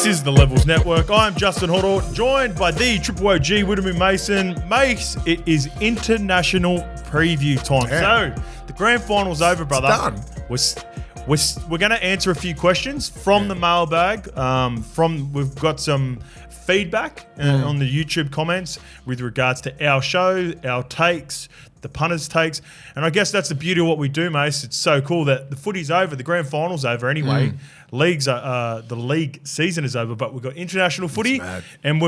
This is the Levels Network. I'm Justin Horo, joined by the Triple OG Willie Mason. Mase, it is international preview time. Yeah. So the grand final's over, brother. It's done. We're going to answer a few questions from the mailbag. We've got some feedback on the YouTube comments with regards to our show, our takes, the punters' takes. And I guess that's the beauty of what we do, Mase. It's so cool that the footy's over, the grand final's over anyway. The league season is over, but we've got international footy, and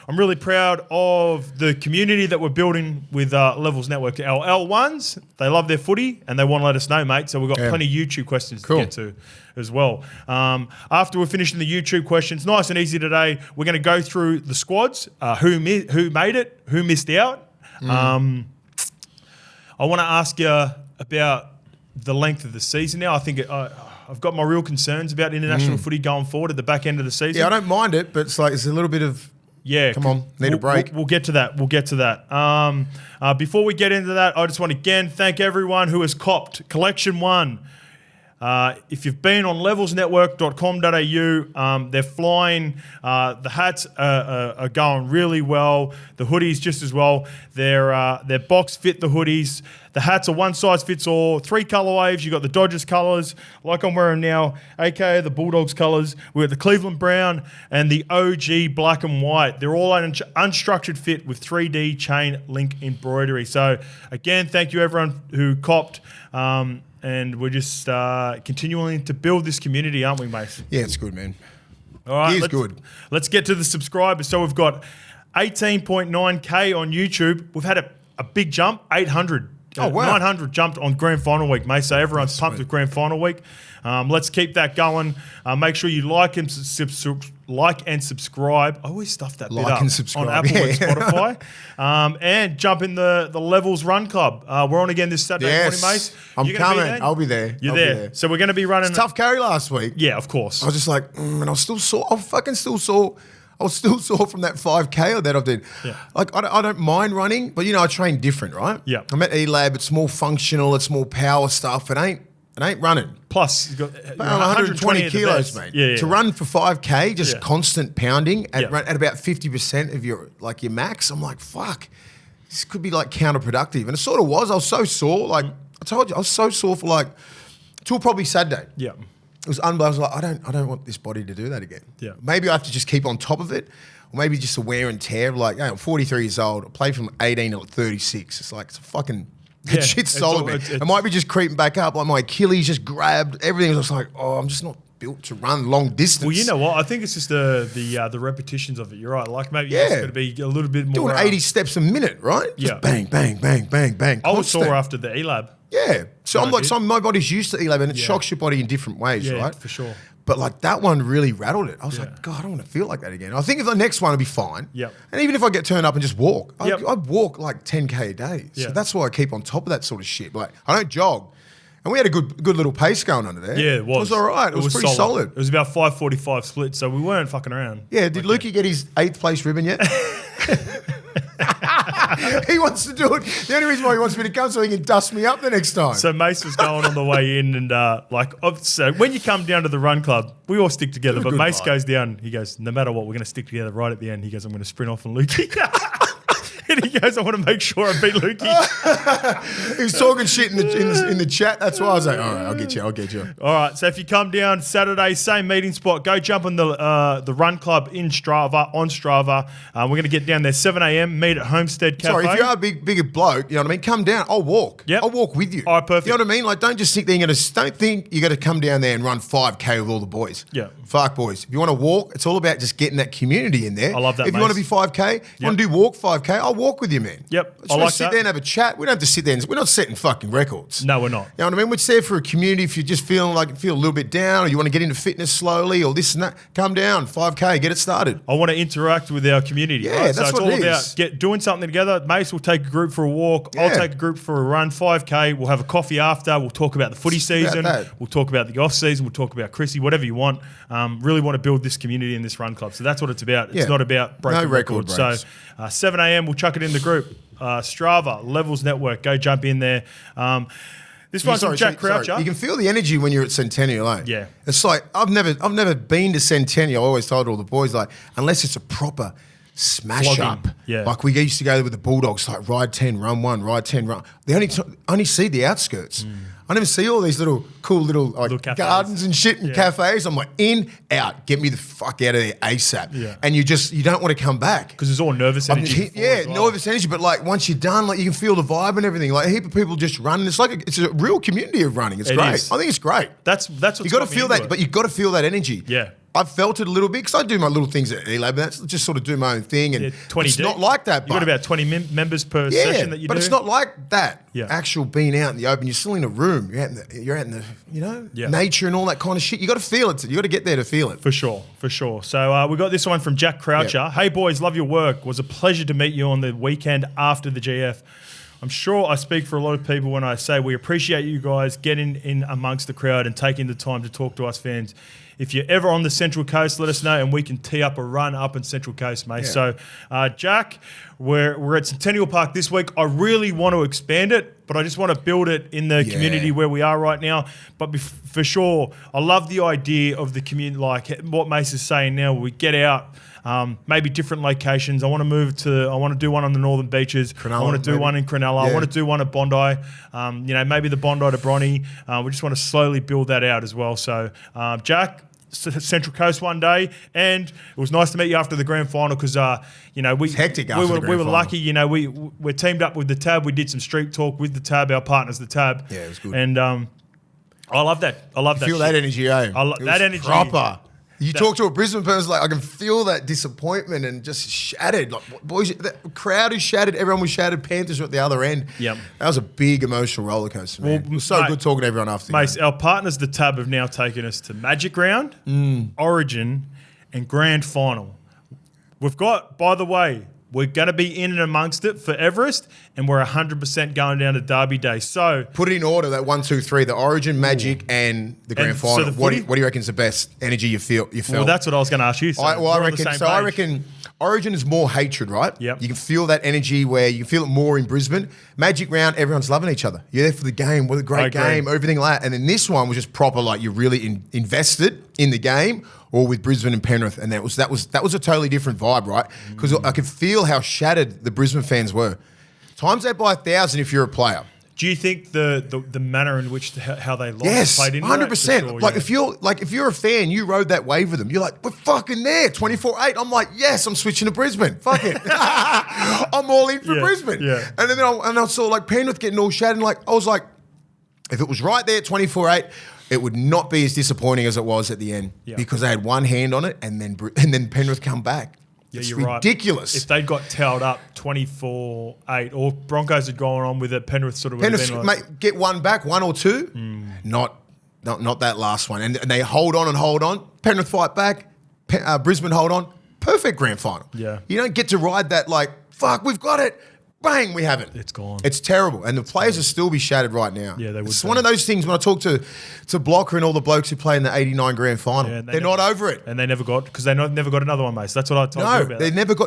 I'm really proud of the community that we're building with Levels Network. Our L1s, they love their footy and they want to let us know, mate. So we've got plenty of YouTube questions to get to as well. After we're finishing the YouTube questions, nice and easy today, we're going to go through the squads, who made it, who missed out. I want to ask you about the length of the season now. I think I've got my real concerns about international footy going forward at the back end of the season. Yeah, I don't mind it, but it's a little bit of... Yeah, come on, need a break. We'll get to that. Before we get into that, I just want to again thank everyone who has copped Collection 1. If you've been on levelsnetwork.com.au, they're flying. The hats are going really well. The hoodies just as well. They're box fit, the hoodies. The hats are one size fits all. 3 colorways. You've got the Dodgers colors, like I'm wearing now, aka the Bulldogs colors. We've got the Cleveland brown and the OG black and white. They're all unstructured fit with 3D chain link embroidery. So again, thank you everyone who copped. And we're just continuing to build this community, aren't we, Mase? Yeah, it's good, man. All right, it's good. Let's get to the subscribers. So we've got 18.9K on YouTube. We've had a big jump, 800. Oh, wow. 900 jumped on grand final week, mate. So everyone's pumped with grand final week. Let's keep that going. Make sure you like and subscribe. I always stuff that bit up and subscribe. On Apple and Spotify. And jump in the Levels Run Club. We're on again this Saturday morning, Mase. I'm coming. I'll be there. You're there. So we're going to be running. It's tough carry last week. Yeah, of course. I was just like, and I was still sore. I'm fucking still sore. I was still sore from that 5K that I did. Yeah. Like, I don't mind running, but, I train different, right? Yeah. I'm at E-Lab. It's more functional. It's more power stuff. It ain't running. Plus, you've got 120 kilos, mate. Yeah. To run for 5K, just constant pounding at about 50% of your max, I'm like, fuck, this could be like counterproductive. And it sort of was. I was so sore. Like I told you, I was so sore for till probably Saturday. Yeah. It was unbelievable. I was like, I don't want this body to do that again. Yeah. Maybe I have to just keep on top of it, or maybe just a wear and tear. Like, I'm 43 years old. I played from 18 to 36. It's like, it's a fucking... shit's solid, man. It might be just creeping back up. Like my Achilles just grabbed. Everything was just like, I'm just not built to run long distance. Well, you know what? I think it's just the repetitions of it. You're right. Like maybe it's going to be a little bit more... Doing 80 steps a minute, right? Just bang, bang, bang, bang, bang. I was sore after the E-Lab. Yeah. So I'm like, my body's used to E-Lab and it shocks your body in different ways, right? For sure. But like that one really rattled it. I was like, God, I don't want to feel like that again. I think if the next one will be fine. Yep. And even if I get turned up and just walk, I'd walk like 10K a day. So Yeah. that's why I keep on top of that sort of shit. Like I don't jog. And we had a good little pace going under there. Yeah, it was. It was all right. It was pretty solid. It was about 5:45 split, so we weren't fucking around. Yeah, did Lukey get his 8th place ribbon yet? He wants to do it. The only reason why he wants me to come so he can dust me up the next time. So Mase was going on the way in and so when you come down to the run club, we all stick together, but Mase goes down. He goes, no matter what, we're going to stick together right at the end. He goes, I'm going to sprint off on Lukey. And he goes, I want to make sure I beat Lukey. He was talking shit in the chat. That's why I was like, all right, I'll get you. All right, so if you come down Saturday, same meeting spot, go jump on the run club on Strava. We're going to get down there 7 a.m., meet at Homestead Cafe. Sorry, if you are a bigger bloke, you know what I mean, come down. I'll walk. Yep. I'll walk with you. All right, perfect. You know what I mean? Like, don't just think don't think you got to come down there and run 5K with all the boys. Yeah. Fuck, boys. If you want to walk, it's all about just getting that community in there. I love that, If you want to be 5K, you want to do walk 5K, I'll walk with you, man. Yep. Just want to sit there and have a chat. We don't have to sit there. We're not setting fucking records. No, we're not. You know what I mean? We're just there for a community. If you're just feel a little bit down or you want to get into fitness slowly or this and that, come down, 5K, get it started. I want to interact with our community. Yeah, right? that's so what it's it all is. about doing something together. Mase will take a group for a walk. Yeah. I'll take a group for a run, 5K. We'll have a coffee after. We'll talk about the footy season. We'll talk about the off season. We'll talk about Chrissy, whatever you want. Really want to build this community in this run club. So that's what it's about. It's not about breaking records. So 7 a.m. we'll chuck it in the group. Strava, Levels Network, go jump in there. This one's from Jack Croucher. You can feel the energy when you're at Centennial, eh? Yeah. It's like, I've never been to Centennial. I always told all the boys, like, unless it's a proper smash up. Yeah. Like we used to go there with the Bulldogs, like ride 10, run 1, ride 10, run. They only see the outskirts. I never see all these cool little gardens and shit and cafes. I'm like, in, out. Get me the fuck out of there ASAP. Yeah. And you don't want to come back. Because there's all nervous energy. Nervous energy. But like once you're done, like you can feel the vibe and everything. Like a heap of people just running. It's like it's a real community of running. It's great. I think it's great. That's what you got to feel that. But you got to feel that energy. Yeah. I've felt it a little bit because I do my little things at E-Lab, but that's just sort of do my own thing. And it's not like that. You've got about 20 members per session that you do. But it's not like that. Yeah. Actual being out in the open. You're still in a room. You're out in the nature and all that kind of shit. You got to feel it. You got to get there to feel it. For sure. So we got this one from Jack Croucher. Yep. Hey boys, love your work. Was a pleasure to meet you on the weekend after the GF. I'm sure I speak for a lot of people when I say we appreciate you guys getting in amongst the crowd and taking the time to talk to us fans. If you're ever on the Central Coast, let us know and we can tee up a run up in Central Coast, mate. Yeah. So, Jack, we're at Centennial Park this week. I really want to expand it, but I just want to build it in the community where we are right now. But for sure, I love the idea of the community, like what Mase is saying now. We get out, maybe different locations. I want to do one on the northern beaches. I want to do one in Cronulla. Yeah. I want to do one at Bondi. Maybe the Bondi to Bronny. We just want to slowly build that out as well. So, Jack, Central Coast one day, and it was nice to meet you after the grand final because it's hectic after the grand we were final. lucky. We're teamed up with the Tab. We did some street talk with the Tab, our partners, the Tab. Yeah, it was good. And I love that. Feel that energy, eh? That energy, proper. You talk to a Brisbane person, like I can feel that disappointment and just shattered. Like boys, the crowd is shattered. Everyone was shattered. Panthers were at the other end. Yep. That was a big emotional roller coaster, man. It was so good talking to everyone after. Mate, our partners, the Tab, have now taken us to Magic Round, Origin, and Grand Final. We've got, by the way, we're going to be in and amongst it for Everest, and we're 100% going down to Derby Day. So put it in order, that 1, 2, 3, the Origin, Magic, and the Grand Final. So what do you reckon is the best energy you felt? Well, that's what I was going to ask you. So I reckon Origin is more hatred, right? Yep. You can feel that energy where you can feel it more in Brisbane. Magic Round, everyone's loving each other. You're there for the game. What a great game, everything like that. And then this one was just proper, like you're really invested in the game. Or with Brisbane and Penrith, and that was a totally different vibe, right? Because I could feel how shattered the Brisbane fans were. Times that by 1,000 if you're a player. Do you think the manner in which how they lost played into 100%. Sure, if you're a fan, you rode that wave with them. You're like, we're fucking there, 24-8. I'm like, yes, I'm switching to Brisbane. Fuck it, I'm all in for Brisbane. Yeah. And then I saw like Penrith getting all shattered. And like I was like, if it was right there, 24-8. It would not be as disappointing as it was at the end because they had one hand on it and then Penrith come back. Yeah, it's you're ridiculous. Right. If they'd got towed up 24-8 or Broncos had gone on with it, Penrith sort of would have been like, get one back, 1 or 2. Not that last one. And they hold on. Penrith fight back. Brisbane hold on. Perfect grand final. Yeah. You don't get to ride that like, fuck, we've got it. Bang, we haven't. It's gone. It's terrible. And the players will still be shattered right now. Yeah, they would. It's one of those things when I talk to Blocker and all the blokes who play in the 89 grand final, they're not over it. And they never got, because they never got another one, mate. So that's what I told you about.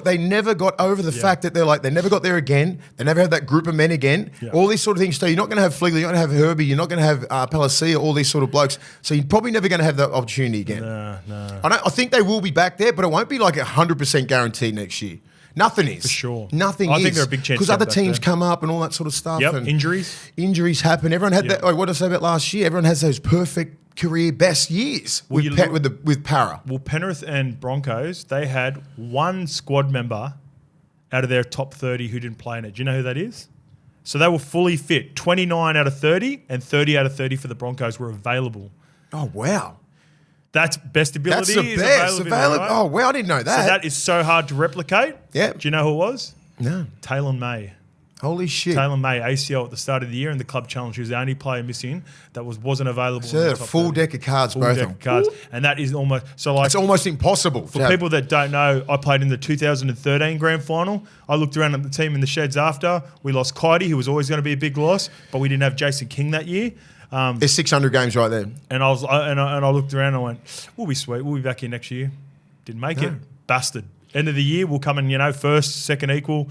They never got over the fact that they never got there again. They never had that group of men again. Yeah. All these sort of things. So you're not going to have Fleagley, you're not going to have Herbie, you're not going to have Palacia, all these sort of blokes. So you're probably never going to have that opportunity again. No. I think they will be back there, but it won't be like 100% guaranteed next year. Nothing is. For sure. Nothing is. I think they're a big chance. Because other teams come up and all that sort of stuff. Yep, and injuries happen. Everyone had that. What did I say about last year? Everyone has those perfect career best years with Para. Well, Penrith and Broncos, they had one squad member out of their top 30 who didn't play in it. Do you know who that is? So they were fully fit. 29 out of 30 and 30 out of 30 for the Broncos were available. Oh, wow. That's best ability. That's the best. Right? Oh, wow, I didn't know that. So that is so hard to replicate. Yeah. Do you know who it was? No. Taylor May. Holy shit. Taylor May, ACL at the start of the year in the club challenge. He was the only player missing that wasn't available. So a full deck of cards, both of them. Cards. And that is almost... So like, it's almost impossible. For people that don't know, I played in the 2013 grand final. I looked around at the team in the sheds after. We lost Kitey, who was always going to be a big loss, but we didn't have Jason King that year. There's 600 games right there. And I looked around and I went, we'll be sweet. We'll be back here next year. Didn't make it. Bastard. End of the year, we'll come in, first equal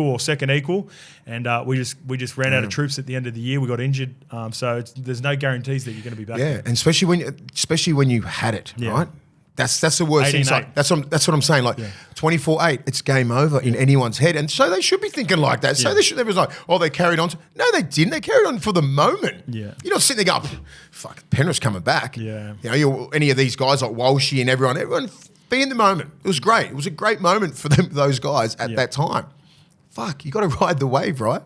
or second equal, and we just ran out of troops at the end of the year. We got injured, so there's no guarantees that you're going to be back. Yeah, and especially when you had it, right? That's the worst thing. Like, that's what I'm saying. Like 24-8, it's game over in anyone's head, and so they should be thinking like that. So they was like, they carried on. No, they didn't. They carried on for the moment. Yeah, you're not sitting there going, "Fuck, Penrith's coming back." Yeah, any of these guys like Walshy and everyone be in the moment. It was great. It was a great moment for those guys at that time. Fuck, you got to ride the wave, right?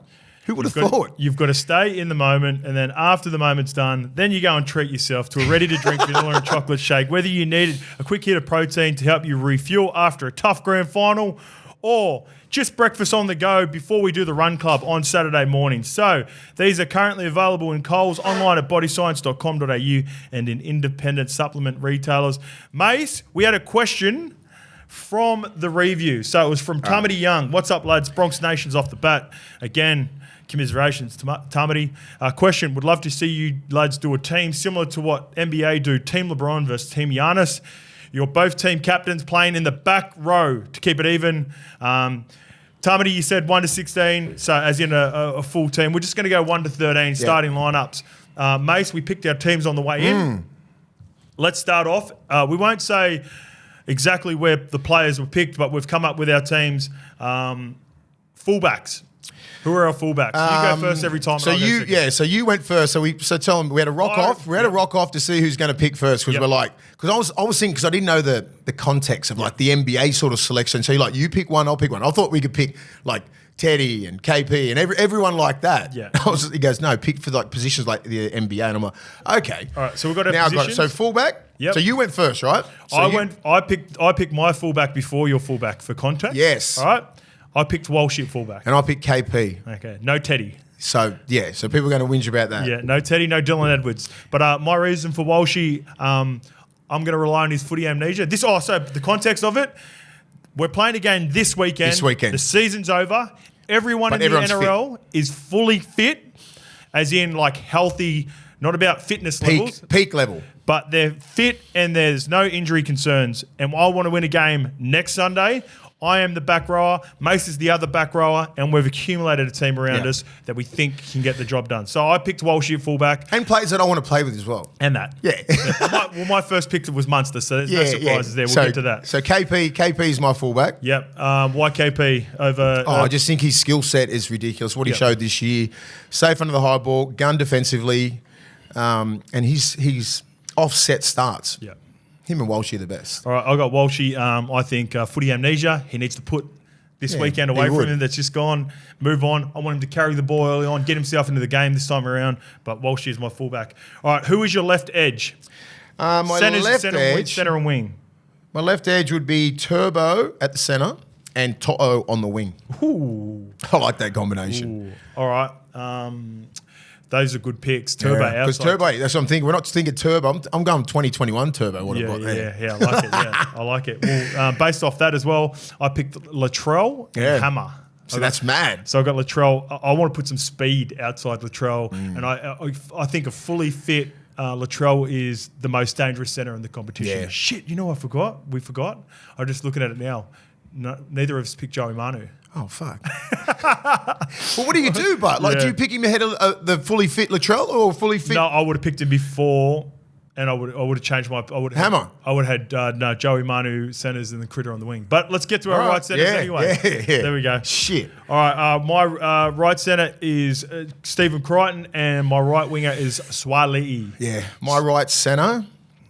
Who would have thought? You've got to stay in the moment, and then after the moment's done, then you go and treat yourself to a ready-to-drink vanilla and chocolate shake. Whether you needed a quick hit of protein to help you refuel after a tough grand final, or just breakfast on the go before we do the run club on Saturday morning. So these are currently available in Coles, online at bodyscience.com.au, and in independent supplement retailers. Mase, we had a question from the review. So it was from Tamati Young. What's up, lads? Bronx Nation's off the bat. Again, commiserations to Tamati. Question, would love to see you lads do a team similar to what NBA do, Team LeBron versus Team Giannis. You're both team captains playing in the back row to keep it even. Tamati, you said 1 to 16, so as in a full team. We're just going to go 1 to 13 starting lineups. Mase, we picked our teams on the way in. Let's start off. We won't say exactly where the players were picked, but we've come up with our teams. Fullbacks. Who are our fullbacks? You go first every time. So you went first. So tell them we had a rock off. We had a rock off to see who's going to pick first because we're like, because I was thinking because I didn't know the context of like the NBA sort of selection. So you pick one, I'll pick one. I thought we could pick like Teddy and KP and everyone like that. Yeah. He goes, no, pick for like positions like the NBA, and I'm like, okay. All right. So we've got our now positions. So fullback. Yep. So you went first, right? So I picked my fullback before your fullback for context. Yes. All right. I picked Walshy at fullback. And I picked KP. Okay. No Teddy. So people are going to whinge about that. Yeah. No Teddy, no Dylan Edwards. But my reason for Walshy, I'm going to rely on his footy amnesia. So the context of it, we're playing a game this weekend. The season's over. Everyone in the NRL is fully fit, as in like healthy, not about fitness levels. Peak level. But they're fit and there's no injury concerns. And I want to win a game next Sunday. I am the back rower. Mase is the other back rower, and we've accumulated a team around us that we think can get the job done. So I picked Walshy at fullback. And players that I want to play with as well. And that. Yeah. My first pick was Munster, so there's no surprises there. We'll get to that. So KP is my fullback. Yep. Why KP over... I just think his skill set is ridiculous. What he showed this year. Safe under the high ball, gun defensively, and his offset starts. Yeah. Him and Walshy are the best. All right, I got Walshy. I think footy amnesia. He needs to put this weekend away from him that's just gone. Move on. I want him to carry the ball early on, get himself into the game this time around. But Walshy is my fullback. All right, who is your left edge? Centre and wing. My left edge would be Turbo at the centre and To'o on the wing. Ooh. I like that combination. Ooh. All right. Those are good picks. Turbo outside. Because Turbo, that's what I'm thinking. We're not thinking Turbo. I'm going 2021 Turbo. What I've got there. Yeah, I like it. Yeah, I like it. Well, based off that as well, I picked Latrell and Hammer. So that's mad. So I got Latrell. I want to put some speed outside Latrell, and I think a fully fit Latrell is the most dangerous centre in the competition. Yeah. Shit, you know what I forgot? We forgot. I'm just looking at it now. No, neither of us picked Joey Manu. Oh, fuck. Well, what do you do, but? Do you pick him ahead of the fully fit Latrell or fully fit? No, I would have picked him before, and I would have changed my... Hammer. I would have had Joey Manu centres and the Critter on the wing. But let's get to our right centres anyway. Yeah. There we go. Shit. All right, my right centre is Stephen Crichton, and my right winger is Swali'i. Yeah. My right centre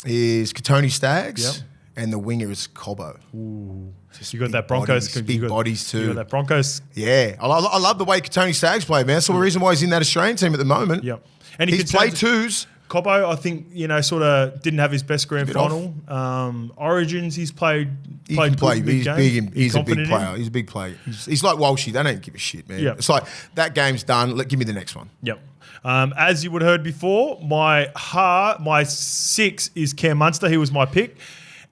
is Katoni Staggs, Yep. and the winger is Cobbo. Ooh. You got that Broncos. Big bodies too. You got that Broncos. Yeah. I love the way Katoni Staggs played, man. That's the reason why he's in that Australian team at the moment. Yep. And he's played twos. Cobbo, I think, sort of didn't have his best grand final. Origins, he's played. He can play. He's big. He's a big player. He's a big player. He's like Walshy. They don't give a shit, man. Yep. It's like that game's done. Give me the next one. Yep. As you would have heard before, my 6 is Cam Munster. He was my pick.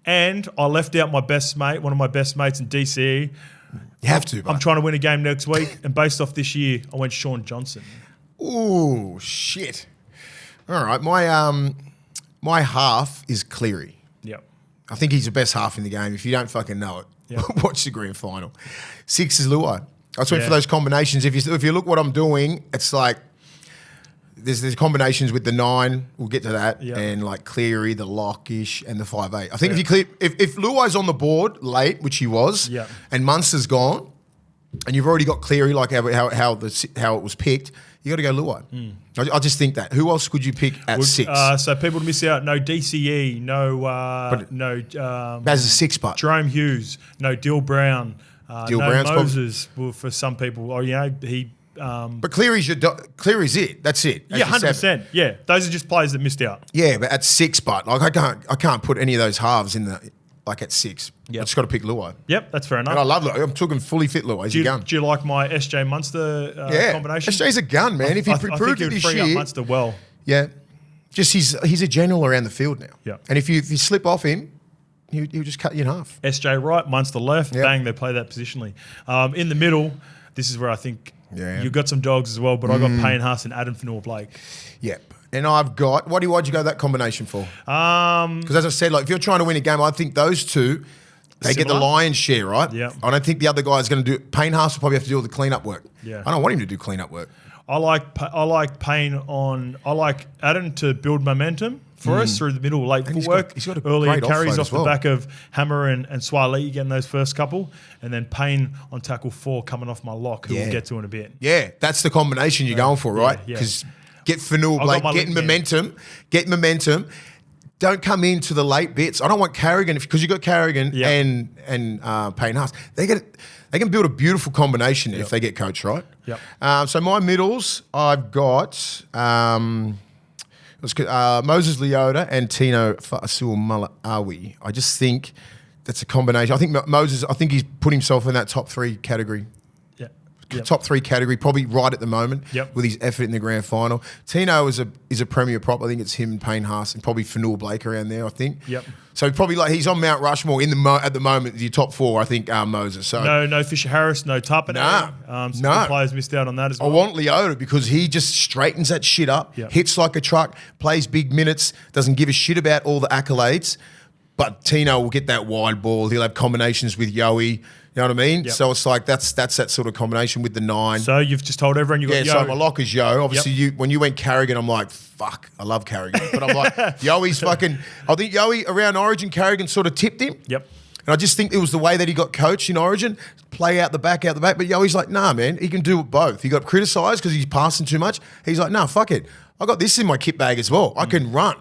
And I left out my best mate, one of my best mates in DCE. You have to, but. I'm trying to win a game next week. And based off this year, I went Sean Johnson. Ooh, shit. All right. My half is Cleary. Yep. I think he's the best half in the game. If you don't fucking know it, watch the grand final. 6 is Luai. I just went for those combinations. If you look what I'm doing, it's like there's combinations with the 9. We'll get to that, and like Cleary, the lock-ish, and the 5'8". I think if Luai's on the board late, which he was, and Munster's gone, and you've already got Cleary, like how it was picked, you got to go Luai. I just think that. Who else could you pick at 6? So people to miss out, no DCE, no as a 6 spot. Jerome Hughes, no Dill Brown, no Moses. Well, for some people, he. But Cleary's it. That's it. Yeah, 100%. Yeah, those are just players that missed out. Yeah, but at 6, but like I can't put any of those halves in the at 6. I just got to pick Luai. Yep, that's fair enough. And I love Luai. I'm talking fully fit Luai. He's a gun. Do you like my SJ Munster combination? SJ's a gun, man. If he proved it this year, Munster well. Yeah, just he's a general around the field now. Yeah, and if you slip off him, he'll just cut you in half. SJ right, Munster left. Yep. Bang, they play that positionally. In the middle, this is where I think you've got some dogs as well, but I got Payne Haas and Adam Fanua-Blake. Yep. And I've got why'd you go that combination for? Because as I said, like if you're trying to win a game, I think those two they get the lion's share, right? Yeah. I don't think the other guy is going to do. Payne Haas will probably have to do all the cleanup work. Yeah. I don't want him to do cleanup work. I like Payne on. I like Adam to build momentum for us through the middle, late footwork, he's got a early great carries off well. the back of Hammer and Swiley getting those first couple, and then Payne on tackle 4 coming off my lock, who we'll get to in a bit. Yeah, that's the combination you're going for, right? Because get Fanua-Blake, get momentum. Don't come into the late bits. I don't want Carrigan because you got Carrigan and Payne Haas. They can build a beautiful combination if they get coached right. Yep. So my middles, I've got Moses Leota and Tino Fa'asuamaleaui. I just think that's a combination. I think Moses. I think he's put himself in that top 3 category. Top 3 category, probably right at the moment with his effort in the grand final. Tino is a premier prop. I think it's him and Payne Haas and probably Fanua-Blake around there, I think. Yep. So probably he's on Mount Rushmore at the moment, your top 4, I think, Moses. So no Fisher Harris, no Tapane. Some players missed out on that as well. I want Leota because he just straightens that shit up, hits like a truck, plays big minutes, doesn't give a shit about all the accolades. But Tino will get that wide ball. He'll have combinations with Yowie. You know what I mean? Yep. So it's like that's that sort of combination with the 9. So you've just told everyone you got Yo. So my lock is Yo. Obviously, when you went Carrigan, I'm like, fuck, I love Carrigan. But I'm like, Yoey's fucking... I think Yoey, around Origin, Carrigan sort of tipped him. Yep. And I just think it was the way that he got coached in Origin, play out the back. But Yoey's like, nah, man, he can do it both. He got criticised because he's passing too much. He's like, nah, fuck it. I got this in my kit bag as well. I can run.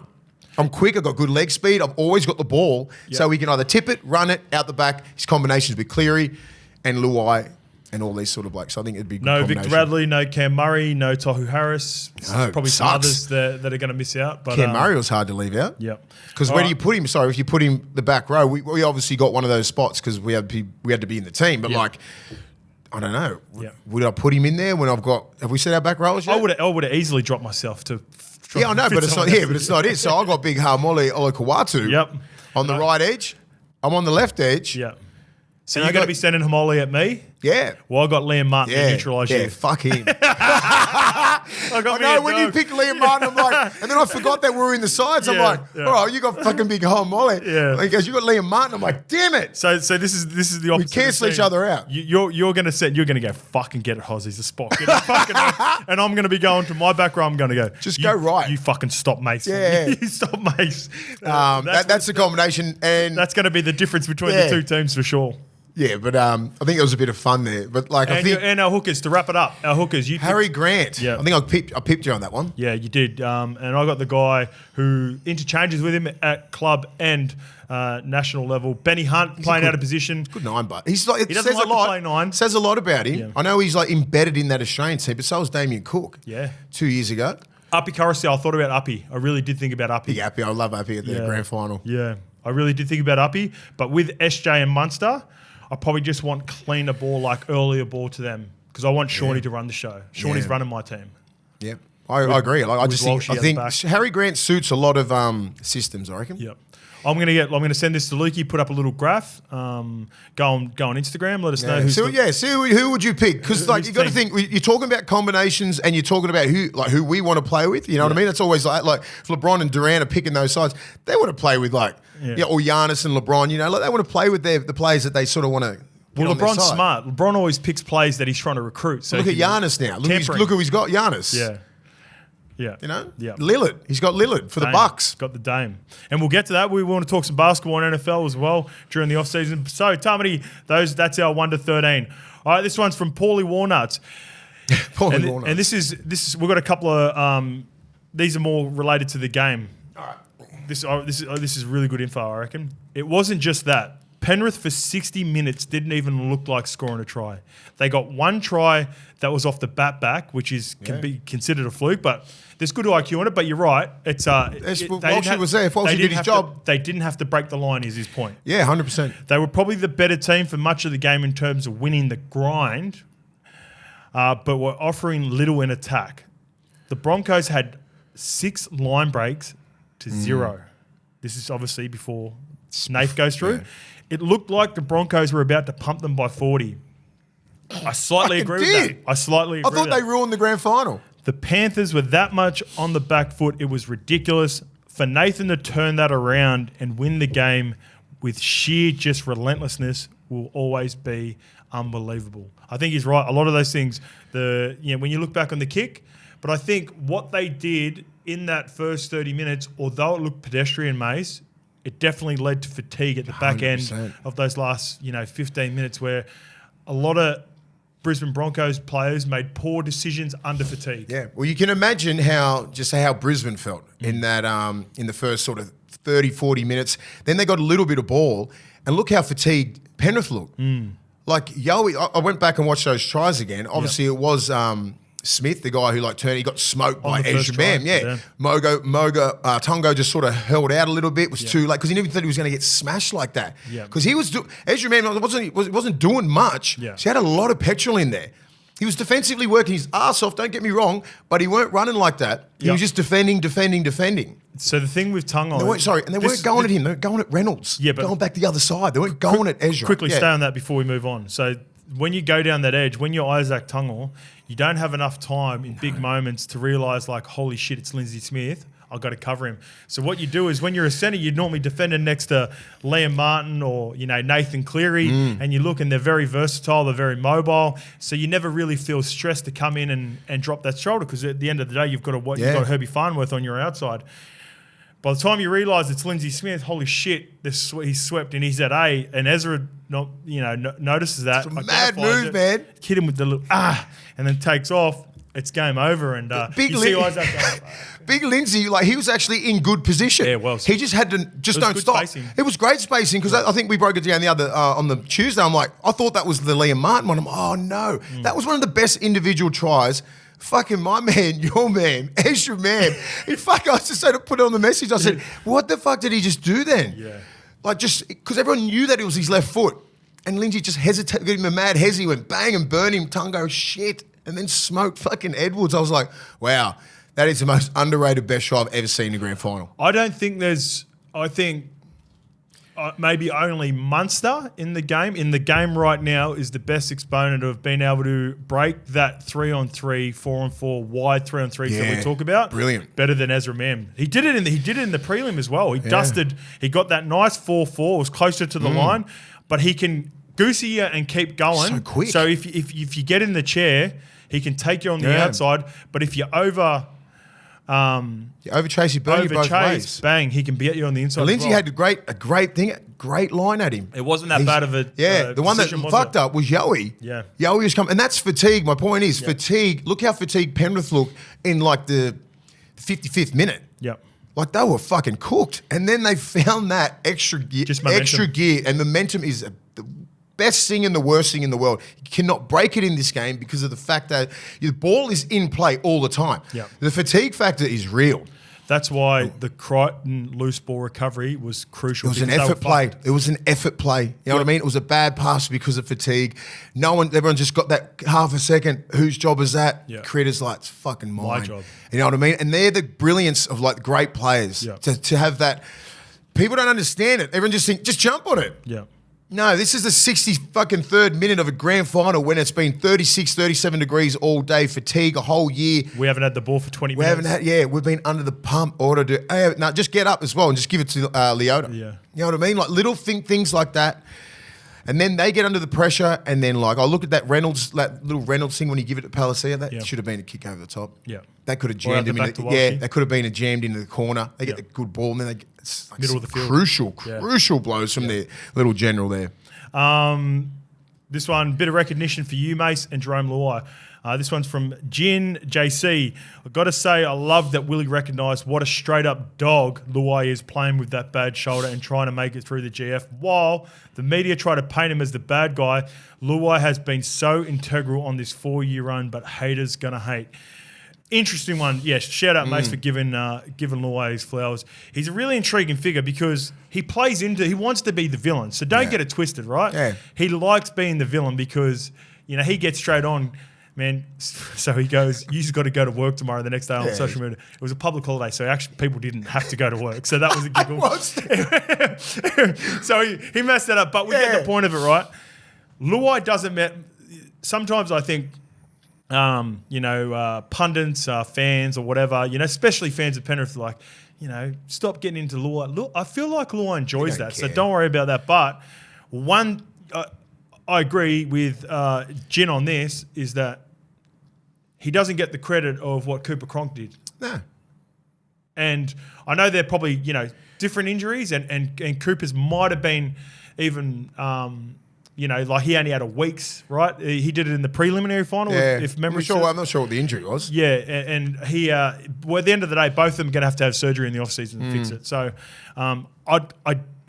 I'm quick. I've got good leg speed. I've always got the ball. So he can either tip it, run it, out the back. His combinations with Cleary and Luai and all these sort of blokes. So I think it'd be a good combination. Victor Radley, no Cam Murray, no Tohu Harris. Probably some others that are going to miss out. But Cam Murray was hard to leave out. Yep. Because where do you put him? Sorry, if you put him the back row, we obviously got one of those spots because we had to be in the team. But I don't know. Would I put him in there when have we set our back rowers yet? I would have easily dropped myself to... I know, but it's not. But it's not it. So I got big Harmole Olakawatu on the right edge. I'm on the left edge. Yeah. So you're going to be sending Hamole at me? Yeah. Well, I got Liam Martin to neutralise you. Yeah, fuck him. I know when you picked Liam Martin, I'm like, and then I forgot that we were in the sides. I'm like, all right, you got fucking big Harmole. Yeah. He goes, you got Liam Martin. I'm like, damn it. So this is the opposite. We cancel each other out. You're going to go fucking get it, Hozzie's a spot. And I'm going to be going to my back row. I'm going to go. Just go right. You fucking stop Mase. Yeah. You stop Mase. That's the combination. And that's going to be the difference between the two teams for sure. Yeah, but I think it was a bit of fun there. But I think our hookers, to wrap it up, Harry Grant. Yeah. I think I pipped you on that one. Yeah, you did. And I got the guy who interchanges with him at club and national level. Benny Hunt playing out of position. Good 9, but he doesn't like to play 9. Says a lot about him. Yeah. I know he's embedded in that Australian team, but so was Damien Cook. Yeah, 2 years ago. Uppy Coruscant, I thought about Uppy. I really did think about Uppy. Big Uppy. I love Uppy at the grand final. Yeah, I really did think about Uppy. But with SJ and Munster, I probably just want cleaner ball, earlier ball to them because I want Shawnee to run the show. Shawnee's running my team. Yep. I agree. Like, I think back. Harry Grant suits a lot of systems, I reckon. Yep. I'm gonna send this to Lukey. Put up a little graph. Go on Instagram. Let us know who's. Who would you pick? Because like you got to think, you're talking about combinations and you're talking about who we want to play with. You know what I mean? That's always like if LeBron and Durant are picking those sides, they want to play with or Giannis and LeBron. You know, like they want to play with the players that they sort of want to. Well, LeBron's smart. LeBron always picks plays that he's trying to recruit. So look at Giannis now. Look who he's got. Giannis. Yeah. Yeah. You know? Yeah. Lillard. He's got Lillard for the Bucks. Got the Dame. And we'll get to that. We want to talk some basketball and NFL as well during the off-season. So, Tamati, that's our 1 to 13. All right, this one's from Paulie Warnuts. Walnuts. And this is we've got a couple of these are more related to the game. All right. This is really good info, I reckon. It wasn't just that. Penrith for 60 minutes didn't even look like scoring a try. They got one try that was off the bat back, which can be considered a fluke, but there's good IQ on it. But you're right. Walshy was there. If Walshy did his job. They didn't have to break the line, is his point. Yeah, 100%. They were probably the better team for much of the game in terms of winning the grind, but were offering little in attack. The Broncos had 6 line breaks to 0. This is obviously before Nath goes through. Yeah. It looked like the Broncos were about to pump them by 40. I slightly agree with that. I thought they ruined the grand final. The Panthers were that much on the back foot, it was ridiculous. For Nathan to turn that around and win the game with sheer just relentlessness will always be unbelievable. I think he's right. A lot of those things, when you look back on the kick, but I think what they did in that first 30 minutes, although it looked pedestrian, Mase, it definitely led to fatigue at the back 100%. end of those last 15 minutes where a lot of Brisbane Broncos players made poor decisions under fatigue. Yeah, well, you can imagine how Brisbane felt in that in the first sort of 30, 40 minutes. Then they got a little bit of ball, and look how fatigued Penrith looked. Like Yowie, I went back and watched those tries again. Obviously, it was Smith, the guy who he got smoked by Ezra Mam. Yeah. Moga, Tonga just sort of held out a little bit, was too late, because he never thought he was going to get smashed like that. Because Ezra Mam wasn't doing much, so he had a lot of petrol in there. He was defensively working his ass off, don't get me wrong, but he weren't running like that. He was just defending. So the thing with Tonga... They weren't going at him, they were going at Reynolds. Yeah, but going back the other side. They weren't going at Ezra. Quickly stay on that before we move on. So when you go down that edge, when you're Isaac Tungal, you don't have enough time in big moments to realise, like, holy shit, it's Lindsay Smith. I've got to cover him. So what you do is when you're a centre, you'd normally defend him next to Liam Martin or, Nathan Cleary, and you look and they're very versatile, they're very mobile. So you never really feel stressed to come in and drop that shoulder, because at the end of the day, you've got Herbie Farnworth on your outside. By the time you realise it's Lindsay Smith, holy shit, he's swept and he's at A, and Ezra notices that. It's a mad move, man. Hit him with the little and then takes off. It's game over, and see Isaac going, Big Lindsay, he was actually in good position. Yeah, well, he just had to don't stop. Spacing. It was great spacing, because I think we broke it down the other on the Tuesday. I'm like, I thought that was the Liam Martin one. Oh no, that was one of the best individual tries. Fucking my man, your man, Ezra Man. I just had to put it on the message. I said, what the fuck did he just do then? Yeah. Because everyone knew that it was his left foot. And Lindsay just hesitated, gave him a mad hezzy, went bang and burned him, Tungo, shit, and then smoked fucking Edwards. I was like, wow, that is the most underrated best try I've ever seen in the grand final. I don't think I think maybe only Munster in the game. In the game right now is the best exponent of being able to break that 3-on-3, 4-on-4, wide 3-on-3s that we talk about. Brilliant. Better than Ezra Mam. He did it in the prelim as well. He dusted. He got that nice 4-4. Was closer to the line, but he can goosey you and keep going. So quick. So if you get in the chair, he can take you on the outside. But if you overchase, you burn you both ways. Bang, he can get you on the inside. Lindsay had a great line at him. It wasn't that bad of a the one that fucked up was Yowie. Yeah. Yowie was coming, and that's fatigue. My point is fatigue. Look how fatigued Penrith looked in the 55th minute. Yep. They were fucking cooked, and then they found that extra gear, and momentum is the best thing and the worst thing in the world. You cannot break it in this game because of the fact that the ball is in play all the time. Yep. The fatigue factor is real. That's why the Crichton loose ball recovery was crucial. It was an effort play. It was an effort play. You know what I mean? It was a bad pass because of fatigue. Everyone just got that half a second. Whose job is that? Yeah. Critter's like, it's fucking mine. My job. You know what I mean? And they're the brilliance of like great players to have that. People don't understand it. Everyone just think, just jump on it. Yeah. No, this is the 63rd minute of a grand final when it's been 36, 37 degrees all day, fatigue a whole year. We haven't had the ball for 20 minutes. We've been under the pump. Just get up as well and just give it to Leota. Yeah. You know what I mean? Like little things like that. And then they get under the pressure, and then like I look at that little Reynolds thing when you give it to Palacia. That should have been a kick over the top. Yeah, that could have jammed him. That could have been jammed into the corner. They get the good ball, and then it's like middle of the field. Crucial blows from their little general there. This one, bit of recognition for you, Mase and Jerome Luai. This one's from Jin JC. I've got to say, I love that Willie recognised what a straight-up dog Luai is playing with that bad shoulder and trying to make it through the GF. While the media try to paint him as the bad guy, Luai has been so integral on this 4-year run, but haters gonna hate. Interesting one. Yes, shout out, Mase, for giving Luai his flowers. He's a really intriguing figure because he wants to be the villain. So don't get it twisted, right? Yeah. He likes being the villain because, he gets straight on. Man, so he goes, you just got to go to work tomorrow, the next day on social media. It was a public holiday, so actually people didn't have to go to work. So that was a giggle. So he messed that up, but we get the point of it, right? Luai doesn't sometimes I think, pundits, fans or whatever, especially fans of Penrith, like, stop getting into Luai. Look, I feel like Luai enjoys that, so don't worry about that. But I agree with Jin on this, is that he doesn't get the credit of what Cooper Cronk did. No. And I know they're probably, different injuries and Cooper's might have been even, like he only had a week's, right? He did it in the preliminary final, if memory serves. I'm not sure what the injury was. Yeah, and he, at the end of the day, both of them are going to have surgery in the off-season to fix it. So I know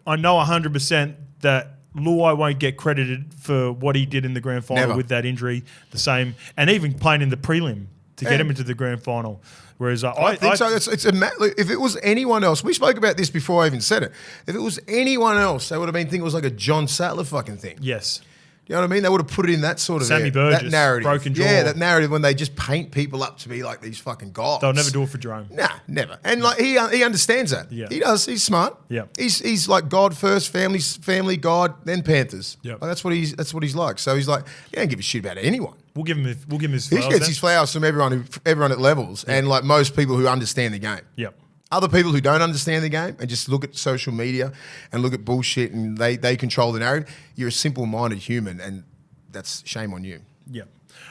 100% that Luai won't get credited for what he did in the grand final with that injury, the same, and even playing in the prelim to get him into the grand final. Whereas I think so. If it was anyone else, we spoke about this before I even said it. If it was anyone else, they would have been thinking it was like a John Sattler fucking thing. Yes. You know what I mean? They would have put it in that sort of Sammy Burgess, that narrative. broken jaw. Yeah, that narrative when they just paint people up to be like these fucking gods. They'll never do it for Jerome. Nah, never. And like he understands that. Yeah. He does. He's smart. Yeah. He's like God first, family, God, then Panthers. Yeah. Like that's what he's like. So he's like, he don't give a shit about anyone. We'll give him his flowers. He gets his flowers from everyone at levels, and like most people who understand the game. Yeah. Other people who don't understand the game and just look at social media and look at bullshit and they control the narrative. You're a simple-minded human, and that's shame on you. Yeah.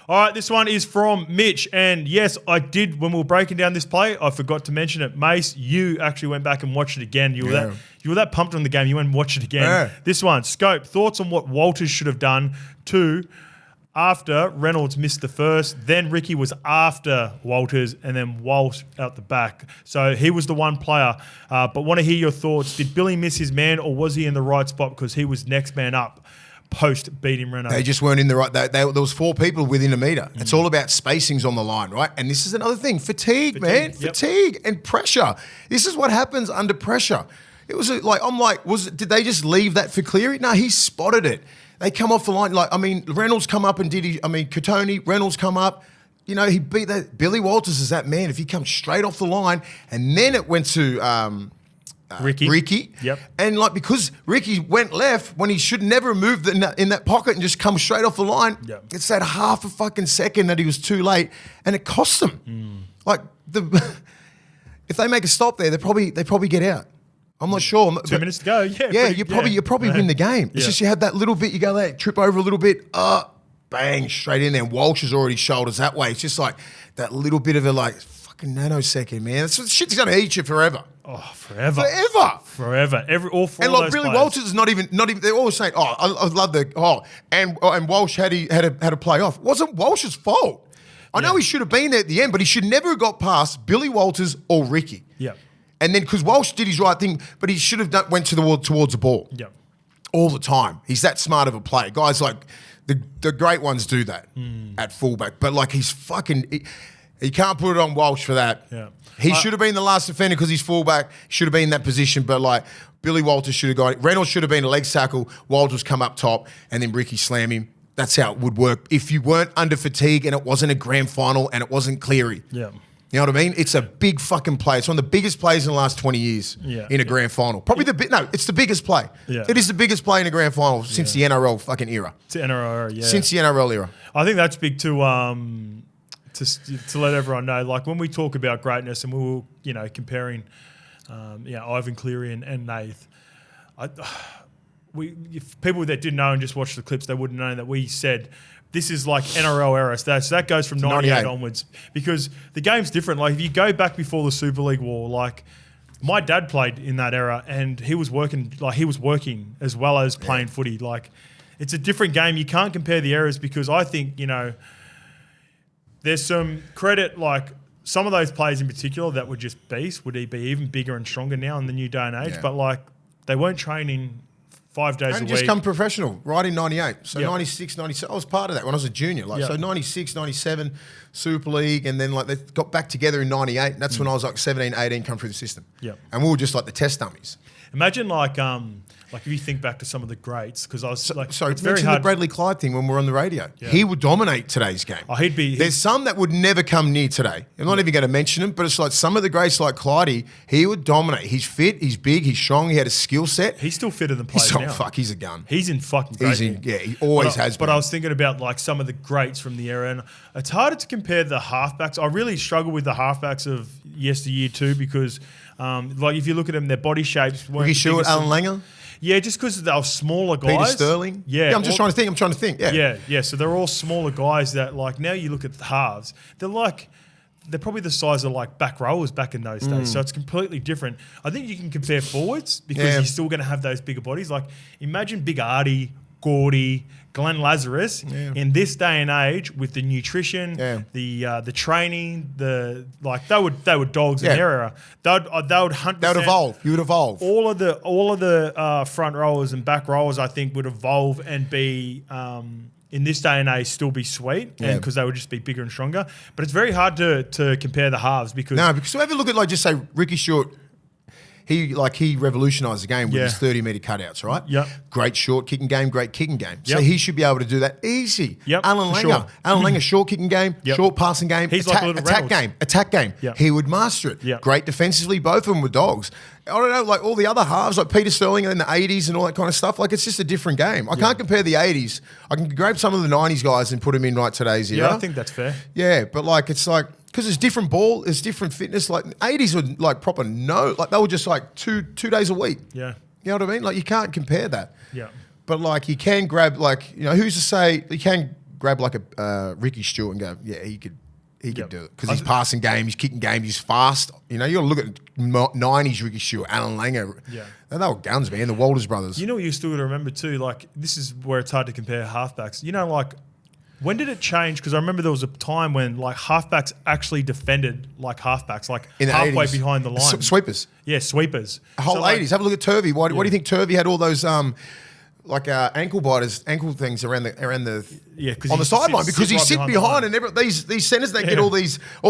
All right, this one is from Mitch. And yes, I did, when we were breaking down this play, I forgot to mention it. Mase, you actually went back and watched it again. You were that pumped on the game, you went and watched it again. Yeah. This one, Scope, thoughts on what Walters should have done after Reynolds missed the first, then Ricky was after Walters, and then Walsh out the back. So he was the one player. But want to hear your thoughts. Did Billy miss his man, or was he in the right spot because he was next man up post beating Reynolds? They just weren't in the right. There was 4 people within a metre. It's all about spacings on the line, right? And this is another thing. Fatigue, man. Yep. Fatigue and pressure. This is what happens under pressure. It was did they just leave that for Cleary? No, he spotted it. They come off the line. Reynolds come up and Katoni, Reynolds come up. He beat that. Billy Walters is that man. If he comes straight off the line, and then it went to Ricky. Yep. And because Ricky went left when he should never have moved in that pocket and just come straight off the line, it's that half a fucking second that he was too late, and it cost them. If they make a stop there, they probably get out. I'm not sure. 2 minutes to go. You probably win the game. It's just you have that little bit, you go there, trip over a little bit, bang, straight in there. And Walsh is already shoulders that way. It's just like that little bit of a fucking nanosecond, man. That's shit's gonna eat you forever. Oh, forever. Forever. All 4 and of those Billy players. Walters is not even. They're always saying, I love and Walsh had a play off. It wasn't Walsh's fault. I know he should have been there at the end, but he should never have got past Billy Walters or Ricky. Yeah. And then because Walsh did his right thing, but he should have went towards the ball. Yeah. All the time. He's that smart of a player. Guys like the great ones do that at fullback. But he's fucking. You can't put it on Walsh for that. Yeah. He should have been the last defender because he's fullback. Should have been in that position, but like Billy Walters should have got it. Reynolds should have been a leg tackle. Walters come up top, and then Ricky slam him. That's how it would work if you weren't under fatigue and it wasn't a grand final and it wasn't Cleary. Yeah. You know what I mean? It's a big fucking play. It's one of the biggest plays in the last 20 years in a grand final. Probably it's the biggest play. Yeah. It is the biggest play in a grand final since the NRL fucking era. It's the NRL era, yeah. Since the NRL era. I think that's big to let everyone know. Like when we talk about greatness and we were, comparing, Ivan Cleary and Nath, if people that didn't know and just watched the clips, they wouldn't know that we said this is like NRL era. So that goes from 98 onwards because the game's different. Like if you go back before the Super League war, like my dad played in that era and he was working as well as playing footy. Like it's a different game. You can't compare the eras because I think, there's some credit, like some of those players in particular that would just beast, would be even bigger and stronger now in the new day and age. Yeah. But like they weren't training 5 days a week. Just come professional, right in 98. So 96, 97, I was part of that when I was a junior. So 96, 97, Super League, and then like they got back together in 98. And that's when I was like 17, 18, come through the system. Yeah. And we were just like the test dummies. Imagine like if you think back to some of the greats, because I was sorry, it's very hard. The Bradley Clyde thing when we're on the radio. Yeah. He would dominate today's game. Oh, There's some that would never come near today. I'm not even going to mention him, but it's like some of the greats like Clyde, he would dominate. He's fit, he's big, he's strong, he had a skill set. He's still fitter than players now. He's a gun. He's in fucking great. He always has been. But I was thinking about like some of the greats from the era, and it's harder to compare the halfbacks. I really struggle with the halfbacks of yesteryear too because like if you look at them, their body shapes weren't. Ricky Stewart, Alan Langer. Yeah, just because they were smaller guys. Peter Sterling. Yeah. I'm just trying to think. Yeah. So they're all smaller guys that like now you look at the halves, they're probably the size of like back rowers back in those days. So it's completely different. I think you can compare forwards because you're still going to have those bigger bodies. Like imagine Big Artie, Gordy, Glenn Lazarus in this day and age with the nutrition, the training, they were dogs in their era. They would hunt. They would evolve. You would evolve. All of the front rowers and back rowers, I think, would evolve and be in this day and age still be sweet, and because they would just be bigger and stronger. But it's very hard to compare the halves because have a look at like just say Ricky Stewart. He revolutionised the game with his 30-metre cutouts, right? Yep. Great short kicking game, great kicking game. So he should be able to do that easy. Yep. Alan Langer, short kicking game, short passing game, He's attack game. Yep. He would master it. Yep. Great defensively, both of them were dogs. I don't know, like all the other halves, like Peter Sterling in the 80s and all that kind of stuff, like it's just a different game. I can't compare the 80s. I can grab some of the 90s guys and put them in right today's era. Yeah, I think that's fair. Yeah, but like it's like, because it's different ball, it's different fitness. Like 80s were like proper like they were just like two days a week. Yeah. You know what I mean? Like you can't compare that. Yeah. But like you can grab like, who's to say you can grab like a Ricky Stewart and go, yeah, he could do it. Because he's passing game, he's kicking game, he's fast. You got to look at 90s Ricky Stewart, Alan Langer. Yeah. They were guns, man, the Walters brothers. You know what you still got to remember too, like this is where it's hard to compare halfbacks. Like when did it change? Because I remember there was a time when like halfbacks actually defended like halfbacks, like in the halfway 80s. Behind the line. Sweepers. Yeah, sweepers. The whole 80s. Have a look at Turvey. Why do you think Turvey had all those ankle biters, ankle things around the on the sideline because he's sitting behind and these centers that get all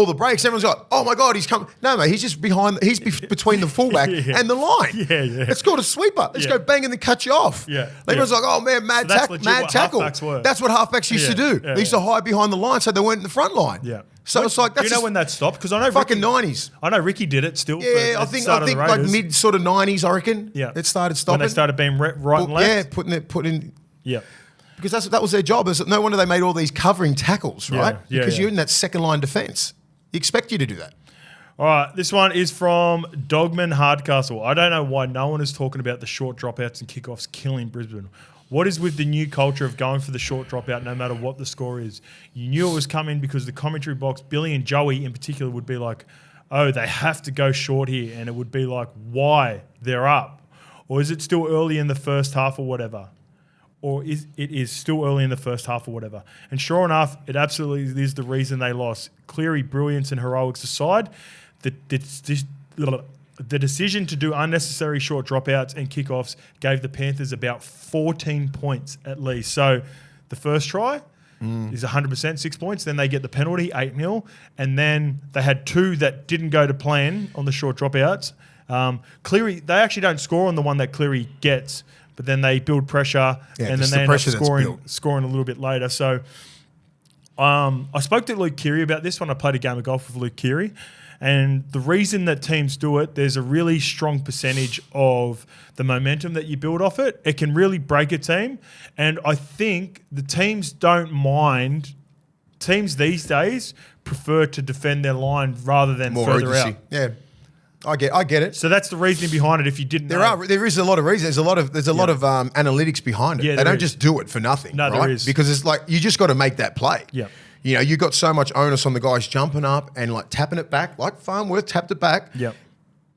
the breaks. Everyone's like, oh my god, he's come. No, mate, he's just behind. He's between the fullback and the line. Yeah. It's called a sweeper. Let's go bang and then cut you off. Yeah. Everyone's like, oh man, mad tackle. That's what halfbacks used to do. They used to hide behind the line so they weren't in the front line. Yeah. So it's like that's. Do you know when that stopped? Because I know fucking 90s. I know Ricky did it still. Yeah, I think like mid sort of 90s. I reckon. Yeah. It started stopping when they started being right and left. Yeah, putting. Yeah. Because that was their job. No wonder they made all these covering tackles, right? Because you're in that second line defence. You expect you to do that. All right, this one is from Dogman Hardcastle. I don't know why no one is talking about the short dropouts and kickoffs killing Brisbane. What is with the new culture of going for the short dropout no matter what the score is? You knew it was coming because the commentary box, Billy and Joey in particular, would be like, oh, they have to go short here. And it would be like, why? They're up. Or is it still early in the first half or whatever? Or it is still early in the first half or whatever. And sure enough, it absolutely is the reason they lost. Cleary, brilliance and heroics aside, the decision to do unnecessary short dropouts and kickoffs gave the Panthers about 14 points at least. So the first try, is 100%, 6 points. Then they get the penalty, 8-0. And then they had 2 that didn't go to plan on the short dropouts. Cleary, they actually don't score on the one that Cleary gets, but then they build pressure and then they end up scoring a little bit later. So I spoke to Luke Keary about this when I played a game of golf with Luke Keary. And the reason that teams do it, there's a really strong percentage of the momentum that you build off it. It can really break a team. And I think the teams don't mind. Teams these days prefer to defend their line rather than more further urgency. Out. Yeah. I get it. So that's the reasoning behind it. If you didn't, there is a lot of reasons. There's a lot of analytics behind it. Yeah, they don't just do it for nothing. No, right? There is, because it's like you just got to make that play. Yeah. You know, you got so much onus on the guys jumping up and like tapping it back, like Farnworth tapped it back. Yep.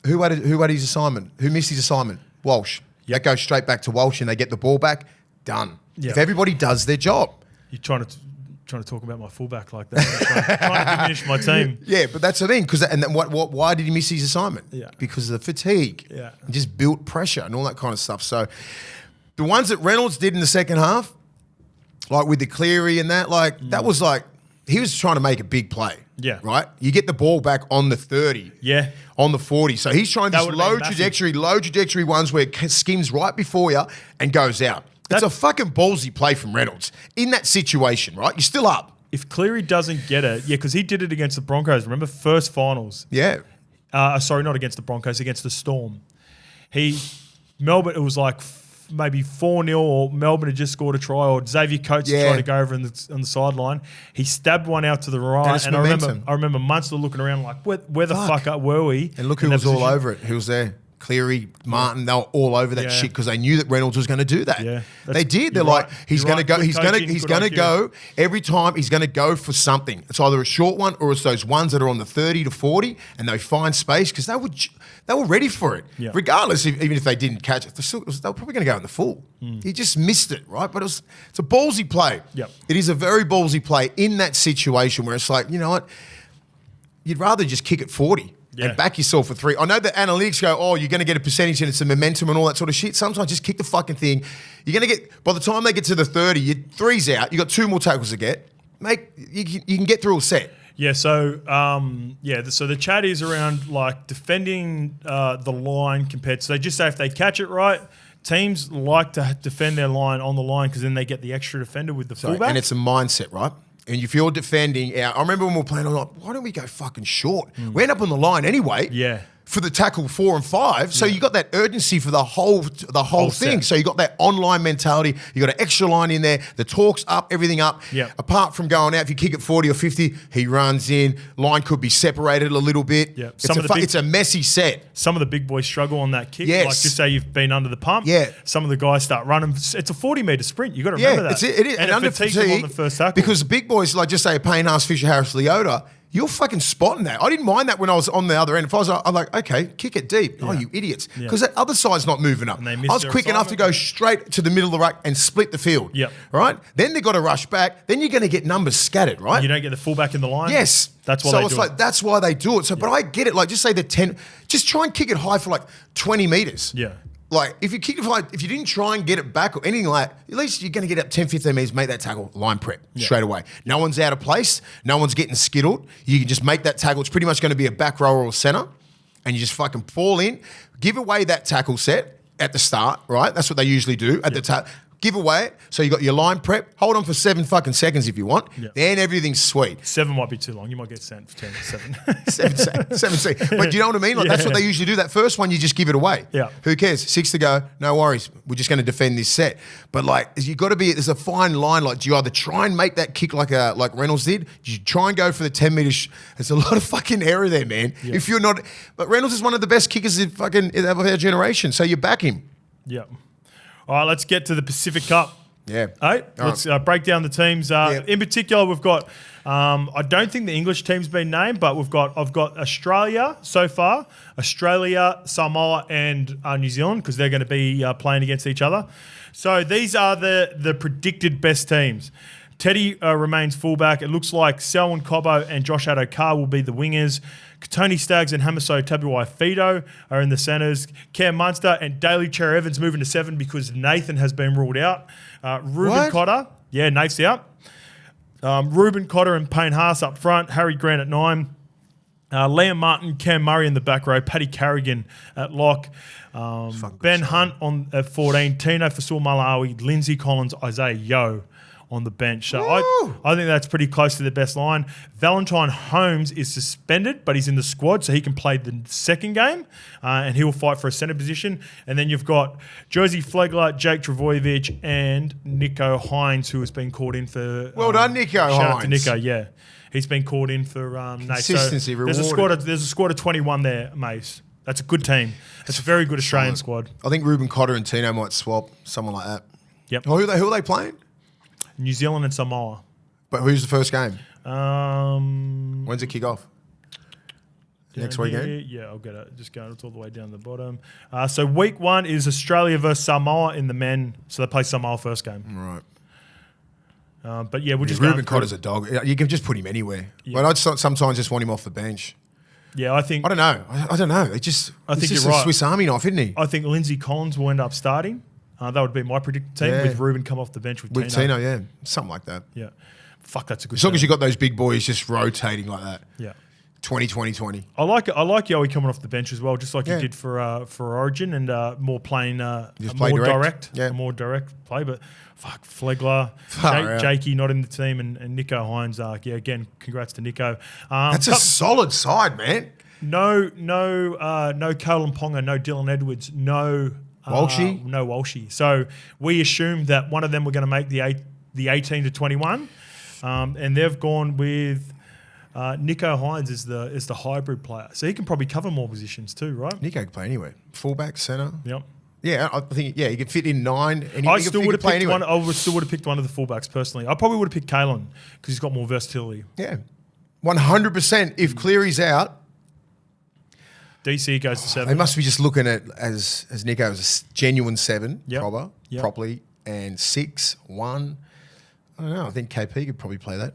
Who had his assignment? Who missed his assignment? Walsh. That goes straight back to Walsh, and they get the ball back. Done. Yep. If everybody does their job. You're trying to talk about my fullback like that. trying to diminish my team. Yeah, but that's the thing. Why did he miss his assignment? Yeah. Because of the fatigue. Yeah. He just built pressure and all that kind of stuff. So the ones that Reynolds did in the second half, like with the Cleary and that, that was like, he was trying to make a big play. Yeah. Right? You get the ball back on the 30. Yeah. On the 40. So he's trying this low trajectory ones where it skims right before you and goes out. It's a fucking ballsy play from Reynolds in that situation, right? You're still up. If Cleary doesn't get it, because he did it against the Broncos. Remember, first finals. Yeah. Sorry, not against the Broncos, against the Storm. Melbourne, it was like maybe 4-0, or Melbourne had just scored a try, or Xavier Coates tried to go over on the sideline. He stabbed one out to the right, and I remember Munster looking around like, where the fuck were we? And look who was all over it. Who was there? Cleary, Martin, they were all over that shit because they knew that Reynolds was going to do that. Yeah, they did. They're like, he's going to go. He's going to go every time. He's going to go for something. It's either a short one or it's those ones that are on the 30 to 40, and they find space because they were ready for it. Yeah. Regardless, even if they didn't catch it, they were probably going to go in the full. He just missed it, right? But it's a ballsy play. Yep. It is a very ballsy play in that situation where it's like, you know what? You'd rather just kick it 40. Yeah. And back yourself for 3. I know that analytics go, oh, you're going to get a percentage and it's the momentum and all that sort of shit. Sometimes just kick the fucking thing. You're going to get, by the time they get to the 30, your 3's out. You got 2 more tackles to get. You can get through a set. Yeah, so so the chat is around like defending the line compared to, so they just say if they catch it right, teams like to defend their line on the line because then they get the extra defender with the fullback. And it's a mindset, right? And if you're defending I remember when we were playing, I'm like, why don't we go fucking short? We end up on the line anyway. Yeah. For the tackle 4 and 5. So you got that urgency for the whole thing. Set. So you got that online mentality. You got an extra line in there. The talk's up, everything up. Yeah. Apart from going out, if you kick it 40 or 50, he runs in. Line could be separated a little bit. Yeah. It's a messy set. Some of the big boys struggle on that kick. Yes. Like just say you've been under the pump. Yeah. Some of the guys start running. It's a 40-metre sprint. You got to remember that. It is. And under fatigue on the first tackle. Because the big boys, like just say Payne Haas, Fisher, Harris, Leota, you're fucking spotting that. I didn't mind that when I was on the other end. If I'm like, okay, kick it deep. Yeah. Oh, you idiots. Because that other side's not moving up. I was quick enough to go straight to the middle of the ruck and split the field. Yep. Right? Then they've got to rush back. Then you're going to get numbers scattered, right? You don't get the fullback in the line? Yes. That's why they do it. So it's like, that's why they do it. So, but I get it. Like, just say the 10, just try and kick it high for like 20 metres. Yeah. Like, if you kick it high, if you didn't try and get it back or anything like that, at least you're going to get up 10, 15 metres, make that tackle, line prep straight away. No one's out of place. No one's getting skittled. You can just make that tackle. It's pretty much going to be a back rower or centre, and you just fucking fall in, give away that tackle set at the start, right? That's what they usually do at the top. Give away it. So you got your line prep. Hold on for 7 fucking seconds if you want. Yep. Then everything's sweet. 7 might be too long. You might get sent for 10 7. 7 seconds. But do you know what I mean? Like that's what they usually do. That first one, you just give it away. Yeah. Who cares? 6 to go. No worries. We're just going to defend this set. But like, you got to be. There's a fine line. Like, do you either try and make that kick like Reynolds did? Do you try and go for the 10 metres? There's a lot of fucking error there, man. Yeah. If you're not, but Reynolds is one of the best kickers in our generation. So you back him. Yeah. All right. Let's get to the Pacific Cup. Yeah. All right. Let's break down the teams. In particular, we've got, I don't think the English team's been named, but I've got Australia so far, Australia, Samoa, and New Zealand, because they're going to be playing against each other. So these are the predicted best teams. Teddy remains fullback. It looks like Selwyn Cobbo and Josh Adokar will be the wingers. Tony Staggs and Hamiso Tabuai-Fido are in the centres. Cam Munster and Daly Cherry-Evans moving to 7 because Nathan has been ruled out. Ruben Cotter, Nate's out. Ruben Cotter and Payne Haas up front. Harry Grant at 9. Liam Martin, Cam Murray in the back row. Paddy Carrigan at lock. Ben Hunt at 14. Tino Fasul-Malawi, Lindsay Collins, Isaiah Yeo on the bench. So I think that's pretty close to the best line. Valentine Holmes is suspended, but he's in the squad, so he can play the second game, and he will fight for a centre position. And then you've got Josie Flegler, Jake Travojevic, and Nico Hines, who has been called in for... Well done, Nico Hines. Shout out to Nico, yeah. He's been called in for... Consistency rewarded. There's a squad of 21 there, Mase. That's a good team. That's a very good Australian squad. I think Ruben Cotter and Tino might swap, someone like that. Yep. Who are they playing? New Zealand and Samoa. But who's the first game? When's it kick off? Next weekend? Yeah, I'll get it. Just going all the way down the bottom. So week 1 is Australia versus Samoa in the men. So they play Samoa first game. Right. But yeah, we'll just Ruben Cotter's a dog. You can just put him anywhere. Yeah. But I'd sometimes just want him off the bench. Yeah, I think... I don't know. I don't know. He's just a Swiss Army knife, isn't he? I think Lindsay Collins will end up starting. That would be my predicted team with Ruben come off the bench with Tino. Tino, yeah. Something like that. Yeah. Fuck, that's a good As long as you've got those big boys just rotating like that. Yeah. 20. I like Yowie coming off the bench as well, just like he did for Origin, and more playing a more direct play. But fuck, Flegler, Jakey not in the team, and Nico Hines. Again, congrats to Nico. That's a solid side, man. No Kalen Ponga, no Dylan Edwards, no Walshy. No Walshy. So we assumed that one of them were going to make the 18 to 21, and they've gone with. Nico Hines is the hybrid player, so he can probably cover more positions too, right? Nico can play anywhere, fullback, centre. Yep. Yeah, I think he can fit in 9. And I still would have picked one. I still would have picked one of the fullbacks personally. I probably would have picked Kalen because he's got more versatility. Yeah, 100%. If Cleary's out, DC goes to 7. They must be just looking at as Nico as a genuine 7, properly, and 6, 1. I don't know. I think KP could probably play that.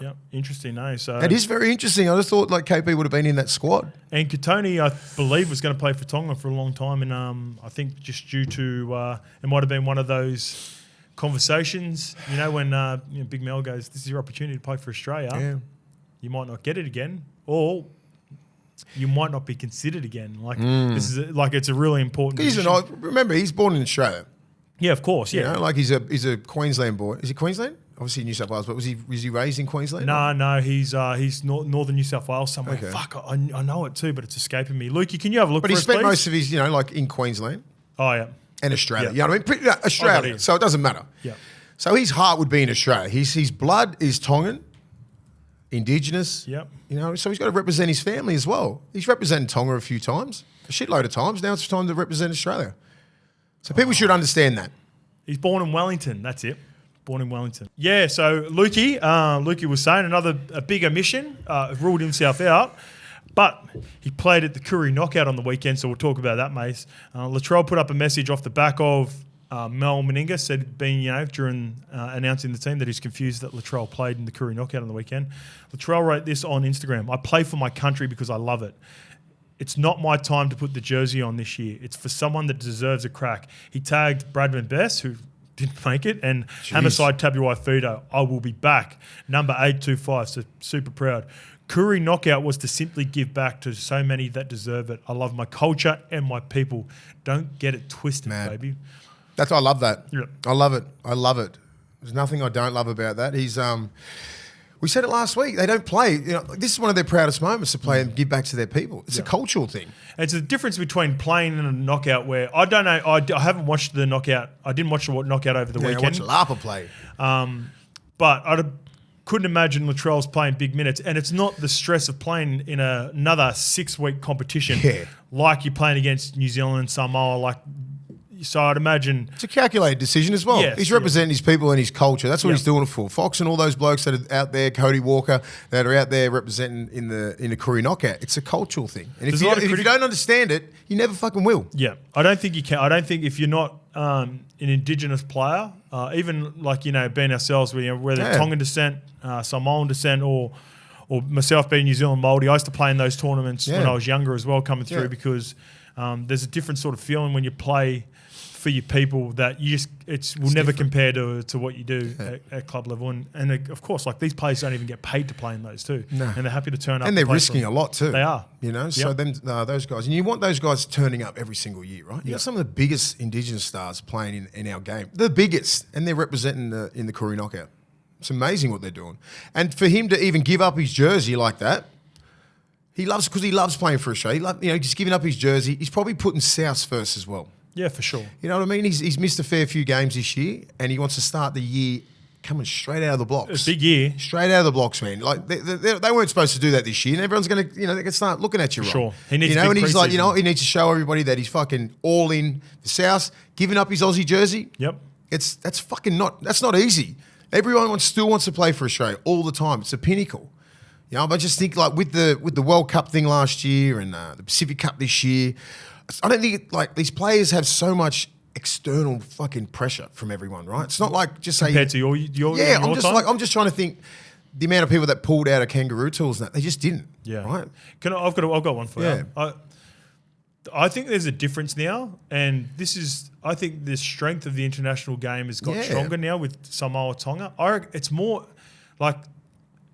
Yeah, interesting, eh? So it is very interesting. I just thought like KP would have been in that squad. And Katoni, I believe, was going to play for Tonga for a long time, and I think just due to it might have been one of those conversations, when Big Mel goes, "This is your opportunity to play for Australia. Yeah. You might not get it again, or you might not be considered again." This is it's a really important. Remember, he's born in Australia. Yeah, of course. Yeah, he's a Queensland boy. Is he Queensland? Obviously New South Wales, but was he raised in Queensland? No, he's northern New South Wales somewhere. Okay. Fuck, I know it too, but it's escaping me. Lukey, can you have a look? But he spent please? Most of his, in Queensland. Oh yeah, and Australia. Yeah. You know what I mean? Australia. So it doesn't matter. Yeah. So his heart would be in Australia. His blood is Tongan, Indigenous. Yep. So he's got to represent his family as well. He's represented Tonga a few times, a shitload of times. Now it's time to represent Australia. So people should understand that. He's born in Wellington. That's it. Born in Wellington. Yeah, so Lukey was saying a big omission, ruled himself out, but he played at the Koori knockout on the weekend, so we'll talk about that, Mase. Latrell put up a message off the back of Mel Meninga, said during announcing the team that he's confused that Latrell played in the Koori knockout on the weekend. Latrell wrote this on Instagram: "I play for my country because I love it. It's not my time to put the jersey on this year. It's for someone that deserves a crack." He tagged Bradman Best, who didn't make it, and Hammerside Tabuai Fido. "I will be back. Number 825, so super proud. Koori knockout was to simply give back to so many that deserve it. I love my culture and my people. Don't get it twisted, baby." I love that. Yeah. I love it. There's nothing I don't love about that. He's we said it last week. They don't play. This is one of their proudest moments to play and give back to their people. It's a cultural thing. It's a difference between playing in a knockout where I don't know. I haven't watched the knockout. I didn't watch the knockout over the weekend. I watched Lapa play. But I couldn't imagine Latrell's playing big minutes, and it's not the stress of playing in another 6-week competition like you're playing against New Zealand and Samoa. So I'd imagine it's a calculated decision as well. Yes, he's representing his people and his culture. That's what he's doing it for. Fox and all those blokes that are out there, Cody Walker, that are out there representing in the Koori knockout. It's a cultural thing, and if you don't understand it, you never fucking will. Yeah, I don't think you can. I don't think if you're not an Indigenous player, even being ourselves, whether Tongan descent, Samoan descent, or or myself being New Zealand Māori, I used to play in those tournaments when I was younger as well, coming through because there's a different sort of feeling when you play for your people that you just will never compare to what you do at club level, and of course, like these players don't even get paid to play in those too, and they're happy to turn up, and they're risking a lot too. They are, So then those guys, and you want those guys turning up every single year, right? You got some of the biggest Indigenous stars playing in our game, the biggest, and they're representing in the Koori knockout. It's amazing what they're doing, and for him to even give up his jersey like that. He loves playing for Australia. Just giving up his jersey. He's probably putting Souths first as well. Yeah, for sure. You know what I mean? He's missed a fair few games this year, and he wants to start the year coming straight out of the blocks. A big year. Straight out of the blocks, man. Like they weren't supposed to do that this year, and everyone's going to, they can start looking at you wrong. Sure. He needs and he's like, he needs to show everybody that he's fucking all in for South, giving up his Aussie jersey. Yep. That's not easy. Everyone still wants to play for Australia all the time. It's a pinnacle. But I just think like with the World Cup thing last year and the Pacific Cup this year, I don't think these players have so much external fucking pressure from everyone, right? It's not like just say compared to your I'm just trying to think the amount of people that pulled out of Kangaroo tools and that they just didn't. Yeah, right. I've got one for you. I think there's a difference now, and I think the strength of the international game has got stronger now with Samoa Tonga. It's more like.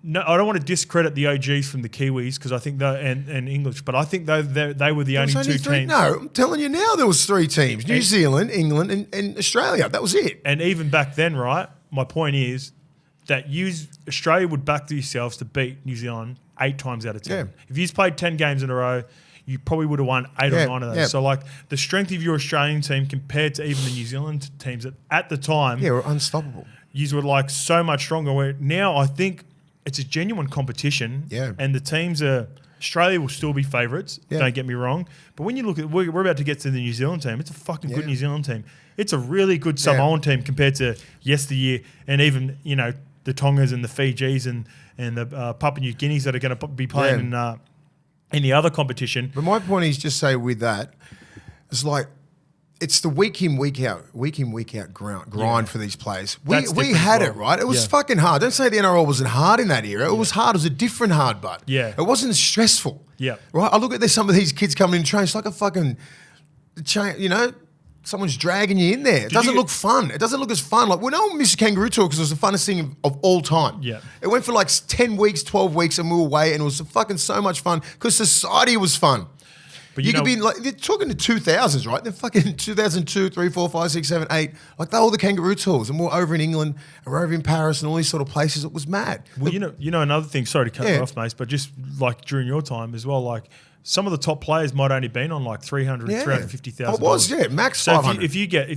No, I don't want to discredit the OGs from the Kiwis because I think and English, but I think they were the only two teams. No, I'm telling you now, there was 3 teams: New Zealand, England, and Australia. That was it. And even back then, right? My point is that Australia would back yourselves to beat New Zealand 8 times out of 10. Yeah. If you've played 10 games in a row, you probably would have won 8 or 9 of those. Yeah. So like the strength of your Australian team compared to even the New Zealand teams at the time, were unstoppable. You were like so much stronger. Where now I think. It's a genuine competition, and the teams Australia will still be favourites. Don't get me wrong, but when you look at we're about to get to the New Zealand team, it's a fucking good New Zealand team. It's a really good Samoan team compared to yesteryear, and even the Tongas and the Fijis and the Papua New Guineas that are going to be playing in the other competition. But my point is just say with that, it's like. It's the week in, week out grind for these players. We had it, right? It was fucking hard. Don't say the NRL wasn't hard in that era. It was hard. It was a different hard, but it wasn't stressful. Yeah. Right? I look at some of these kids coming in train. It's like a fucking, someone's dragging you in there. It doesn't look fun. It doesn't look as fun. Like, no one misses Kangaroo Tour because it was the funnest thing of all time. Yeah. It went for like 10 weeks, 12 weeks, and we were away, and it was fucking so much fun because society was fun. But you could be like, they're talking to 2000s, right? They're fucking 2002, 3, 4, 5, 6, 7, 8. Like they're all the Kangaroo Tours, and we're over in England, and we're over in Paris, and all these sort of places. It was mad. Well, another thing. Sorry to cut you off, Mase, but just like during your time as well, like some of the top players might only been on like 300, 350,000. It was, max 500. So if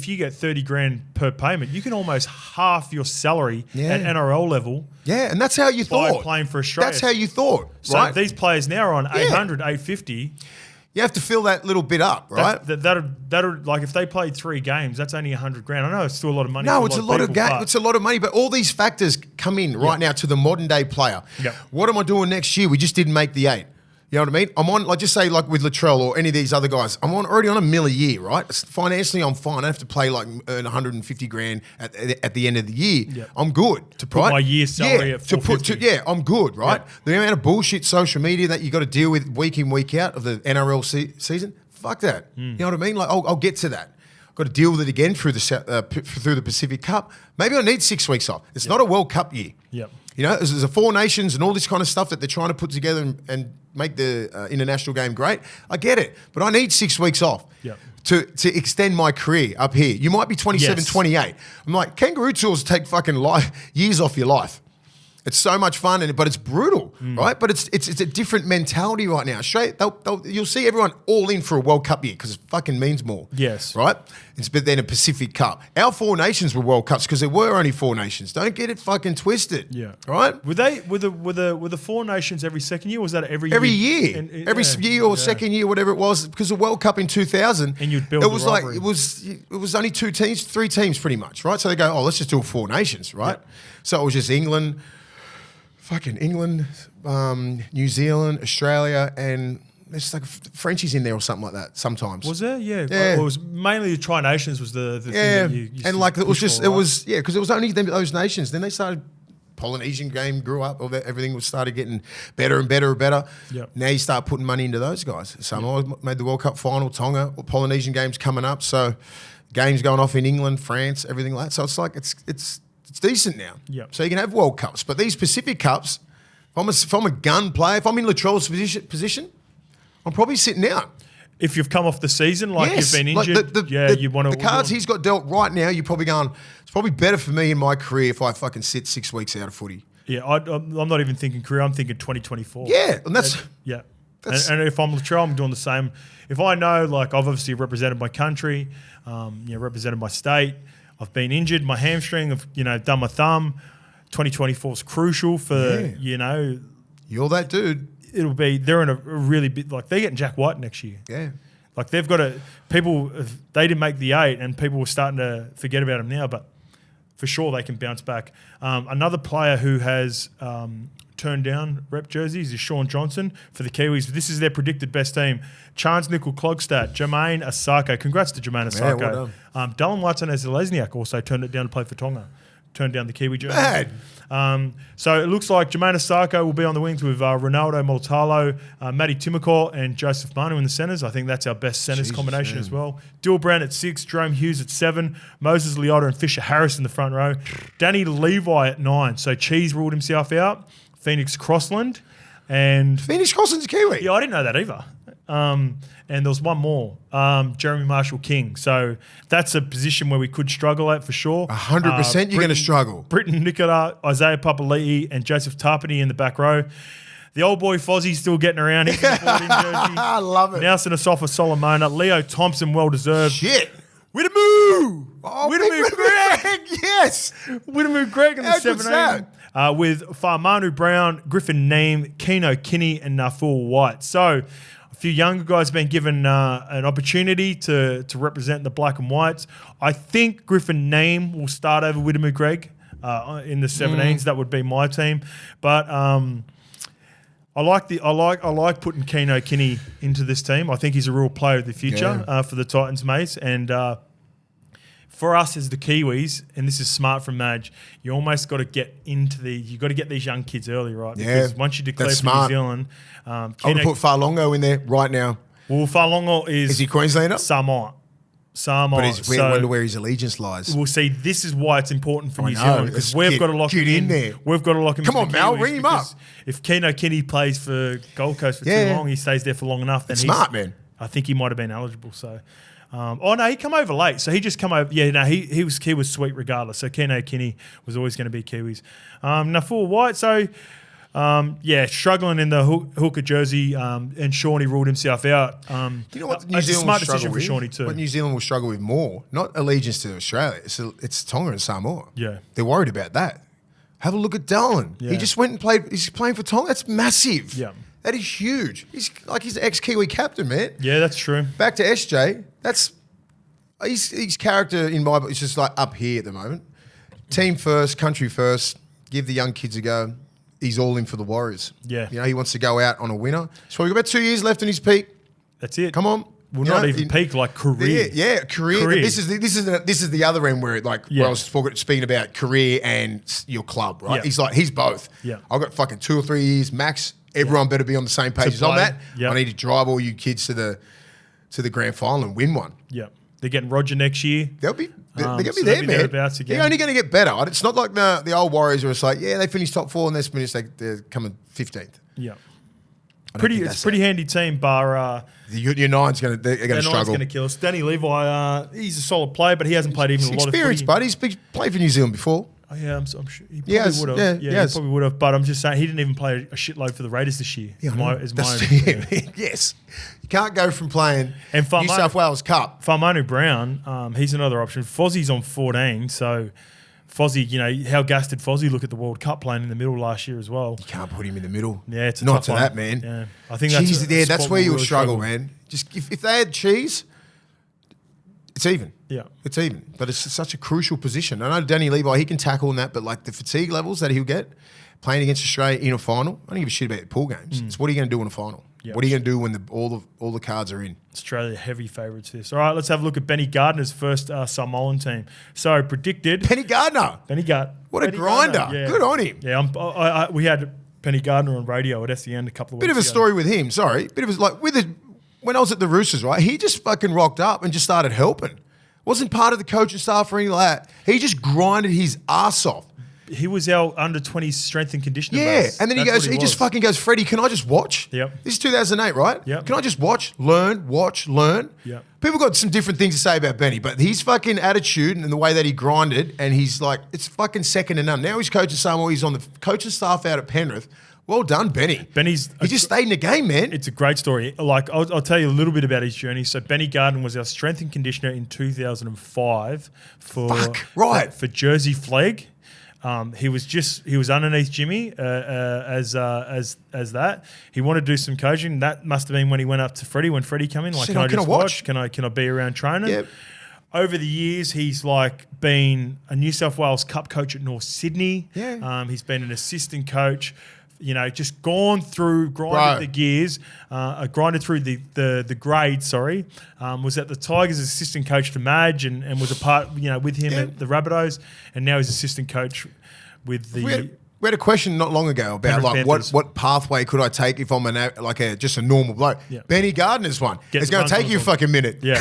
you get 30 grand per payment, you can almost half your salary at NRL level. Yeah, and that's how you thought. By playing for Australia. That's how you thought, So right? these players now are on 800, 850. You have to fill that little bit up, right? That'll like if they played 3 games, that's only 100 grand. I know it's still a lot of money. No, it's a lot of it's a lot of money, but all these factors come in right now to the modern day player. Yep. What am I doing next year? We just didn't make the 8. You know what I mean? I'm on, like, just say like with Latrell or any of these other guys, I'm already on $1 million a year, right? Financially, I'm fine. I don't have to play earn 150 grand at the end of the year. Yep. I'm good. To put my year salary at 450. I'm good, right? Yep. The amount of bullshit social media that you got to deal with week in, week out of the NRL season, fuck that. You know what I mean? Like, I'll get to that. I've got to deal with it again through the Pacific Cup. Maybe I need 6 weeks off. It's not a World Cup year. Yep. There's a 4 nations and all this kind of stuff that they're trying to put together and make the international game great. I get it, but I need 6 weeks off to extend my career up here. You might be 27, 28. I'm like, Kangaroo Tours take fucking years off your life. It's so much fun, but it's brutal, right? But it's a different mentality right now. You'll see everyone all in for a World Cup year because it fucking means more. Yes, right. But then a Pacific Cup. Our 4 nations were World Cups because there were only 4 nations. Don't get it fucking twisted. Yeah, right. Were the 4 nations every second year? Or was that every year? Every year or second year, whatever it was, because the World Cup in 2000, and you'd build. It was like it was only 2 teams, 3 teams, pretty much, right? So they go, let's just do 4 nations, right? Yep. So it was just England. Fucking England, New Zealand, Australia, and there's like Frenchies in there or something like that sometimes. Was there? Yeah. Well, it was mainly the Tri-Nations was the thing that you and like it was just, because it was only those nations. Then they started Polynesian game grew up, everything started getting better and better and better. Yep. Now you start putting money into those guys. Samoa made the World Cup final, Tonga, Polynesian games coming up. So games going off in England, France, everything like that. So it's like it's decent now. Yep. So you can have World Cups. But these Pacific Cups, if I'm a gun player, if I'm in Latrell's position, I'm probably sitting out. If you've come off the season, you've been injured, you want to... The cards he's got dealt right now, you're probably going, it's probably better for me in my career if I fucking sit 6 weeks out of footy. Yeah, I'm not even thinking career, I'm thinking 2024. Yeah, and that's... And if I'm Latrell, I'm doing the same. If I know, I've obviously represented my country, represented my state, I've been injured, my hamstring, I've done my thumb, 2024 is crucial for, You're that dude. They're in a really big, they're getting Jack White next year. Yeah. They've got they didn't make the 8 and people were starting to forget about them now, but for sure they can bounce back. Another player who has turned down rep jerseys is Sean Johnson for the Kiwis. This is their predicted best team. Chance Nickel-Klogstad, Jermaine Asako. Congrats to Jermaine Asako. Yeah, well Dylan Watson-Lesniak also turned it down to play for Tonga. Turned down the Kiwi jersey. So it looks like Jermaine Asako will be on the wings with Ronaldo Moltalo, Matty Timoko, and Joseph Manu in the centres. I think that's our best centres combination as well. Dill Brown at 6, Jerome Hughes at 7, Moses Leota and Fisher Harris in the front row, Danny Levi at 9. So Cheese ruled himself out. Phoenix Crossland. And Phoenix Crossland's Kiwi. Yeah, I didn't know that either. And there was one more, Jeremy Marshall King. So that's a position where we could struggle at for sure. 100% you're going to struggle. Britton Nicola, Isaiah Papali'i, and Joseph Tarpany in the back row. The old boy Fozzie's still getting around. He's in the 14 jersey. I love it. Nelson Asafa Solomona. Leo Thompson, well-deserved. Shit. Widemu! Widemu Greg! Yes! Widemu Greg in the 17. With Farmanu Brown, Griffin Neame, Keno Kinney, and Naful White. So a few younger guys have been given an opportunity to represent the black and whites. I think Griffin Neame will start over Widemu Greg in the 17s. That would be my team. But I like putting Keno Kinney into this team. I think he's a real player of the future for the Titans, Mase. And for us as the Kiwis, and this is smart from Madge, you almost got to get you got to get these young kids early, right? Because once you declare for New Zealand, I would put Farlongo in there right now. Well, Farlongo is he Queenslander? Samoa. But I wonder where his allegiance lies. We'll see. This is why it's important for New Zealand because we've got to lock him in there. We've got to lock him in. Come on, Mal, ring him up. If Keno Kinney plays for Gold Coast for too long, he stays there for long enough. Then smart, man. I think he might have been eligible. So, he come over late. So he just come over. Yeah, no, he was sweet regardless. So Keno Kinney was always going to be Kiwis. Naful White. So. Struggling in the hooker jersey, and Shawnee ruled himself out. You know what New it's Zealand a smart will struggle decision with? for Shawnee too. What New Zealand will struggle with more, not allegiance to Australia, it's Tonga and Samoa. Yeah. They're worried about that. Have a look at Dallin. Yeah. He just went and played, he's playing for Tonga. That's massive. Yeah. That is huge. He's the ex-Kiwi captain, man. Yeah, that's true. Back to SJ, his character in my book is just up here at the moment. Team first, country first, give the young kids a go. He's all in for the Warriors. Yeah. He wants to go out on a winner. So we've got about 2 years left in his peak. That's it. Come on. Well, not even peak, career. Yeah, career. This is the other end where where I was speaking about career and your club, right? Yeah. He's both. Yeah. I've got fucking 2 or 3 years max. Everyone better be on the same page as I'm at. Yep. I need to drive all you kids to the grand final and win one. Yeah. They're getting Roger next year. They're going to be there, man. They're only going to get better. It's not like the old Warriors where it's they finished top 4 and they're coming 15th. Yeah. It's pretty handy team, bar your nine's going to struggle. Nine's going to kill us. Danny Levi, he's a solid player, but he hasn't played even a lot of footy. But he's played for New Zealand before. Oh, yeah, I'm sure he probably would have. Yeah, he probably would have. But I'm just saying he didn't even play a shitload for the Raiders this year. Yes. You can't go from playing New South Wales Cup. Farmanu Brown, he's another option. Fozzie's on 14, so Fozzie, how gassed did Fozzie look at the World Cup playing in the middle last year as well? You can't put him in the middle. Yeah, it's a not tough to one. that, man. Yeah, I think that's where you'll struggle, man. Just if they had cheese, it's even. Yeah. It's even. But it's such a crucial position. I know Danny Levi, he can tackle in that, but the fatigue levels that he'll get playing against Australia in a final, I don't give a shit about pool games. It's what are you going to do in a final? What are you going to do when all the cards are in? Australia heavy favourites for this. All right, let's have a look at Benny Gardner's first Samoan team. So predicted. Benny Gardner. What a grinder. Yeah. Good on him. Yeah, we had Benny Gardner on radio at SEN a couple of weeks ago. Bit of a story with him, sorry. When I was at the Roosters, right, he just fucking rocked up and just started helping. Wasn't part of the coaching staff or anything like that. He just grinded his ass off. He was our under-20 strength and conditioning. Yeah, and then he just fucking goes, Freddie, can I just watch? Yep. This is 2008, right? Yep. Can I just watch, learn? Yep. People got some different things to say about Benny, but his fucking attitude and the way that he grinded, and he's like, it's fucking second to none. Now he's coaching Samoa. He's on the coaching staff out at Penrith. Well done, Benny. He just stayed in the game, man. It's a great story. Like I'll tell you a little bit about his journey. So Benny Gardner was our strength and conditioner in 2005 for Jersey Flegg. He was underneath Jimmy as that. He wanted to do some coaching. That must have been when he went up to Freddie. When Freddie came in, like, can I just watch? Can I be around training? Yep. Over the years, he's like been a New South Wales Cup coach at North Sydney. Yeah. He's been an assistant coach. Just grinded the gears, grinded through the grades, was at the Tigers as assistant coach to Madge and was a part, with him at the Rabbitohs, and now he's assistant coach with the... We had a question not long ago about what pathway could I take if I'm just a normal bloke. Yeah. Benny Gardner's one. It's going to take you a fucking minute. Yeah.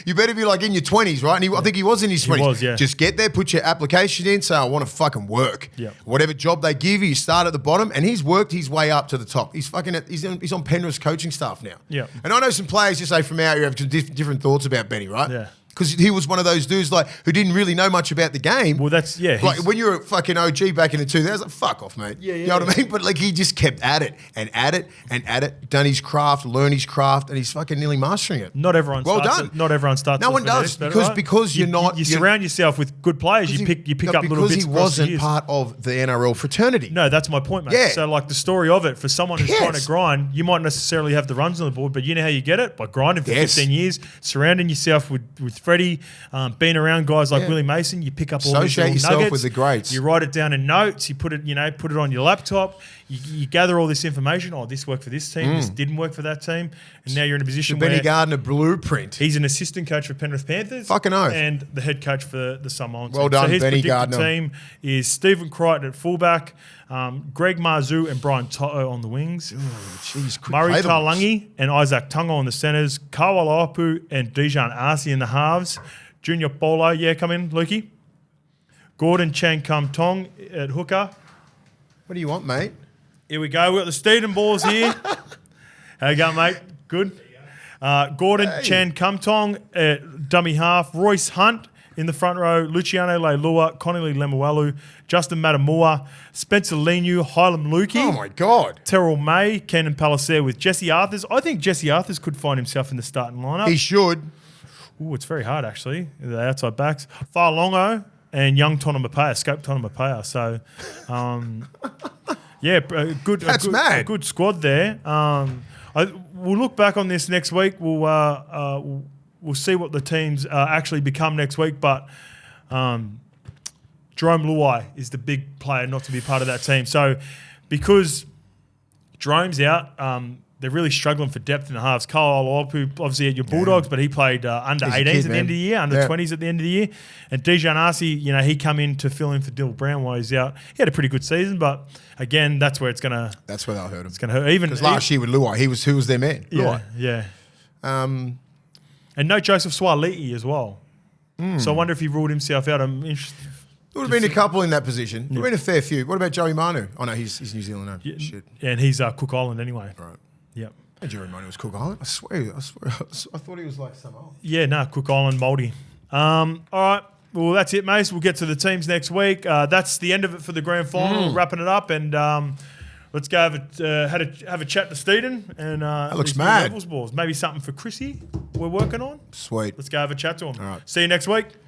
You better be like in your 20s, right? And I think he was in his 20s. He was, yeah. Just get there, put your application in, say I want to fucking work. Yeah. Whatever job they give you start at the bottom, and he's worked his way up to the top. He's on Penrith's coaching staff now. Yeah. And I know some players just say from out here have different thoughts about Benny, right? Yeah. Because he was one of those dudes who didn't really know much about the game. Well, that's, yeah. Like when you were a fucking OG back in the 2000s, like, fuck off, mate. Yeah, you know what I mean? But like he just kept at it and at it and at it, done his craft, learned his craft, and he's fucking nearly mastering it. Not everyone starts. Not everyone starts. No one does because you're not. You surround yourself with good players. You pick up little bits. Because he wasn't part of the NRL fraternity. No, that's my point, mate. Yeah. So like the story of it, for someone who's trying to grind, you might necessarily have the runs on the board, but you know how you get it? By grinding for 15 years, surrounding yourself with Freddie, being around guys like Willie Mason. You pick up all these little yourself nuggets with the greats. You write it down in notes. You put it on your laptop. You gather all this information. Oh, this worked for this team. This didn't work for that team. And now you're in a position where Benny Gardner blueprint. He's an assistant coach for Penrith Panthers. Fucking oath. And the head coach for the Samoan team. Well done, so his Benny predicted Gardner. team is Stephen Crichton at fullback, Greg Marzou and Brian Toto on the wings, Murray Taulagi and Isaac Tonga on the centres, Kawala Apu and Dijon Arce in the halves, Junior Polo, come in, Lukey. Gordon Chan Kum Tong at hooker. What do you want, mate? Here we go. We've got the Steeden balls here. How you going, mate? Good. Gordon Chan Kum Tong at dummy half. Royce Hunt in the front row. Luciano Leilua, Connolly Lemuelu, Justin Matamua, Spencer Leniu, Hylam Lukey. Oh, my God. Terrell May, Kenan Palacer with Jesse Arthurs. I think Jesse Arthurs could find himself in the starting lineup. He should. Ooh, it's very hard, actually. The outside backs. Farlongo and young Tonamapea, Scope Tonamapea. So, a good squad there. We'll look back on this next week. We'll see what the teams actually become next week. But Jerome Luai is the big player not to be part of that team. So because Jerome's out, they're really struggling for depth in the halves. Kyle Olopu, obviously at your Bulldogs, but he played under 18s at the end of the year, under 20s at the end of the year. And Dijon Arce, he come in to fill in for Dill Brown while he's out. He had a pretty good season, but again, that's where it's going to... That's where they'll hurt him. It's going to hurt. Because last year with Luai, who was their man? Yeah, Luai. yeah. And no Joseph Swaliti as well. So I wonder if he ruled himself out. I'm interested... There would have been a couple in that position. There would have been a fair few. What about Joey Manu? Oh, no, he's New Zealand now. Yeah, Shit. Yeah, and he's Cook Island anyway. Right. Yep. And Joey Manu was Cook Island. I swear. I thought he was like Samoa. Yeah, no, Cook Island, Mouldy. All right. Well, that's it, Mase. We'll get to the teams next week. That's the end of it for the grand final. Wrapping it up, and let's go have a chat to Steeden. And that looks mad. Balls. Maybe something for Chrissy we're working on. Sweet. Let's go have a chat to him. All right. See you next week.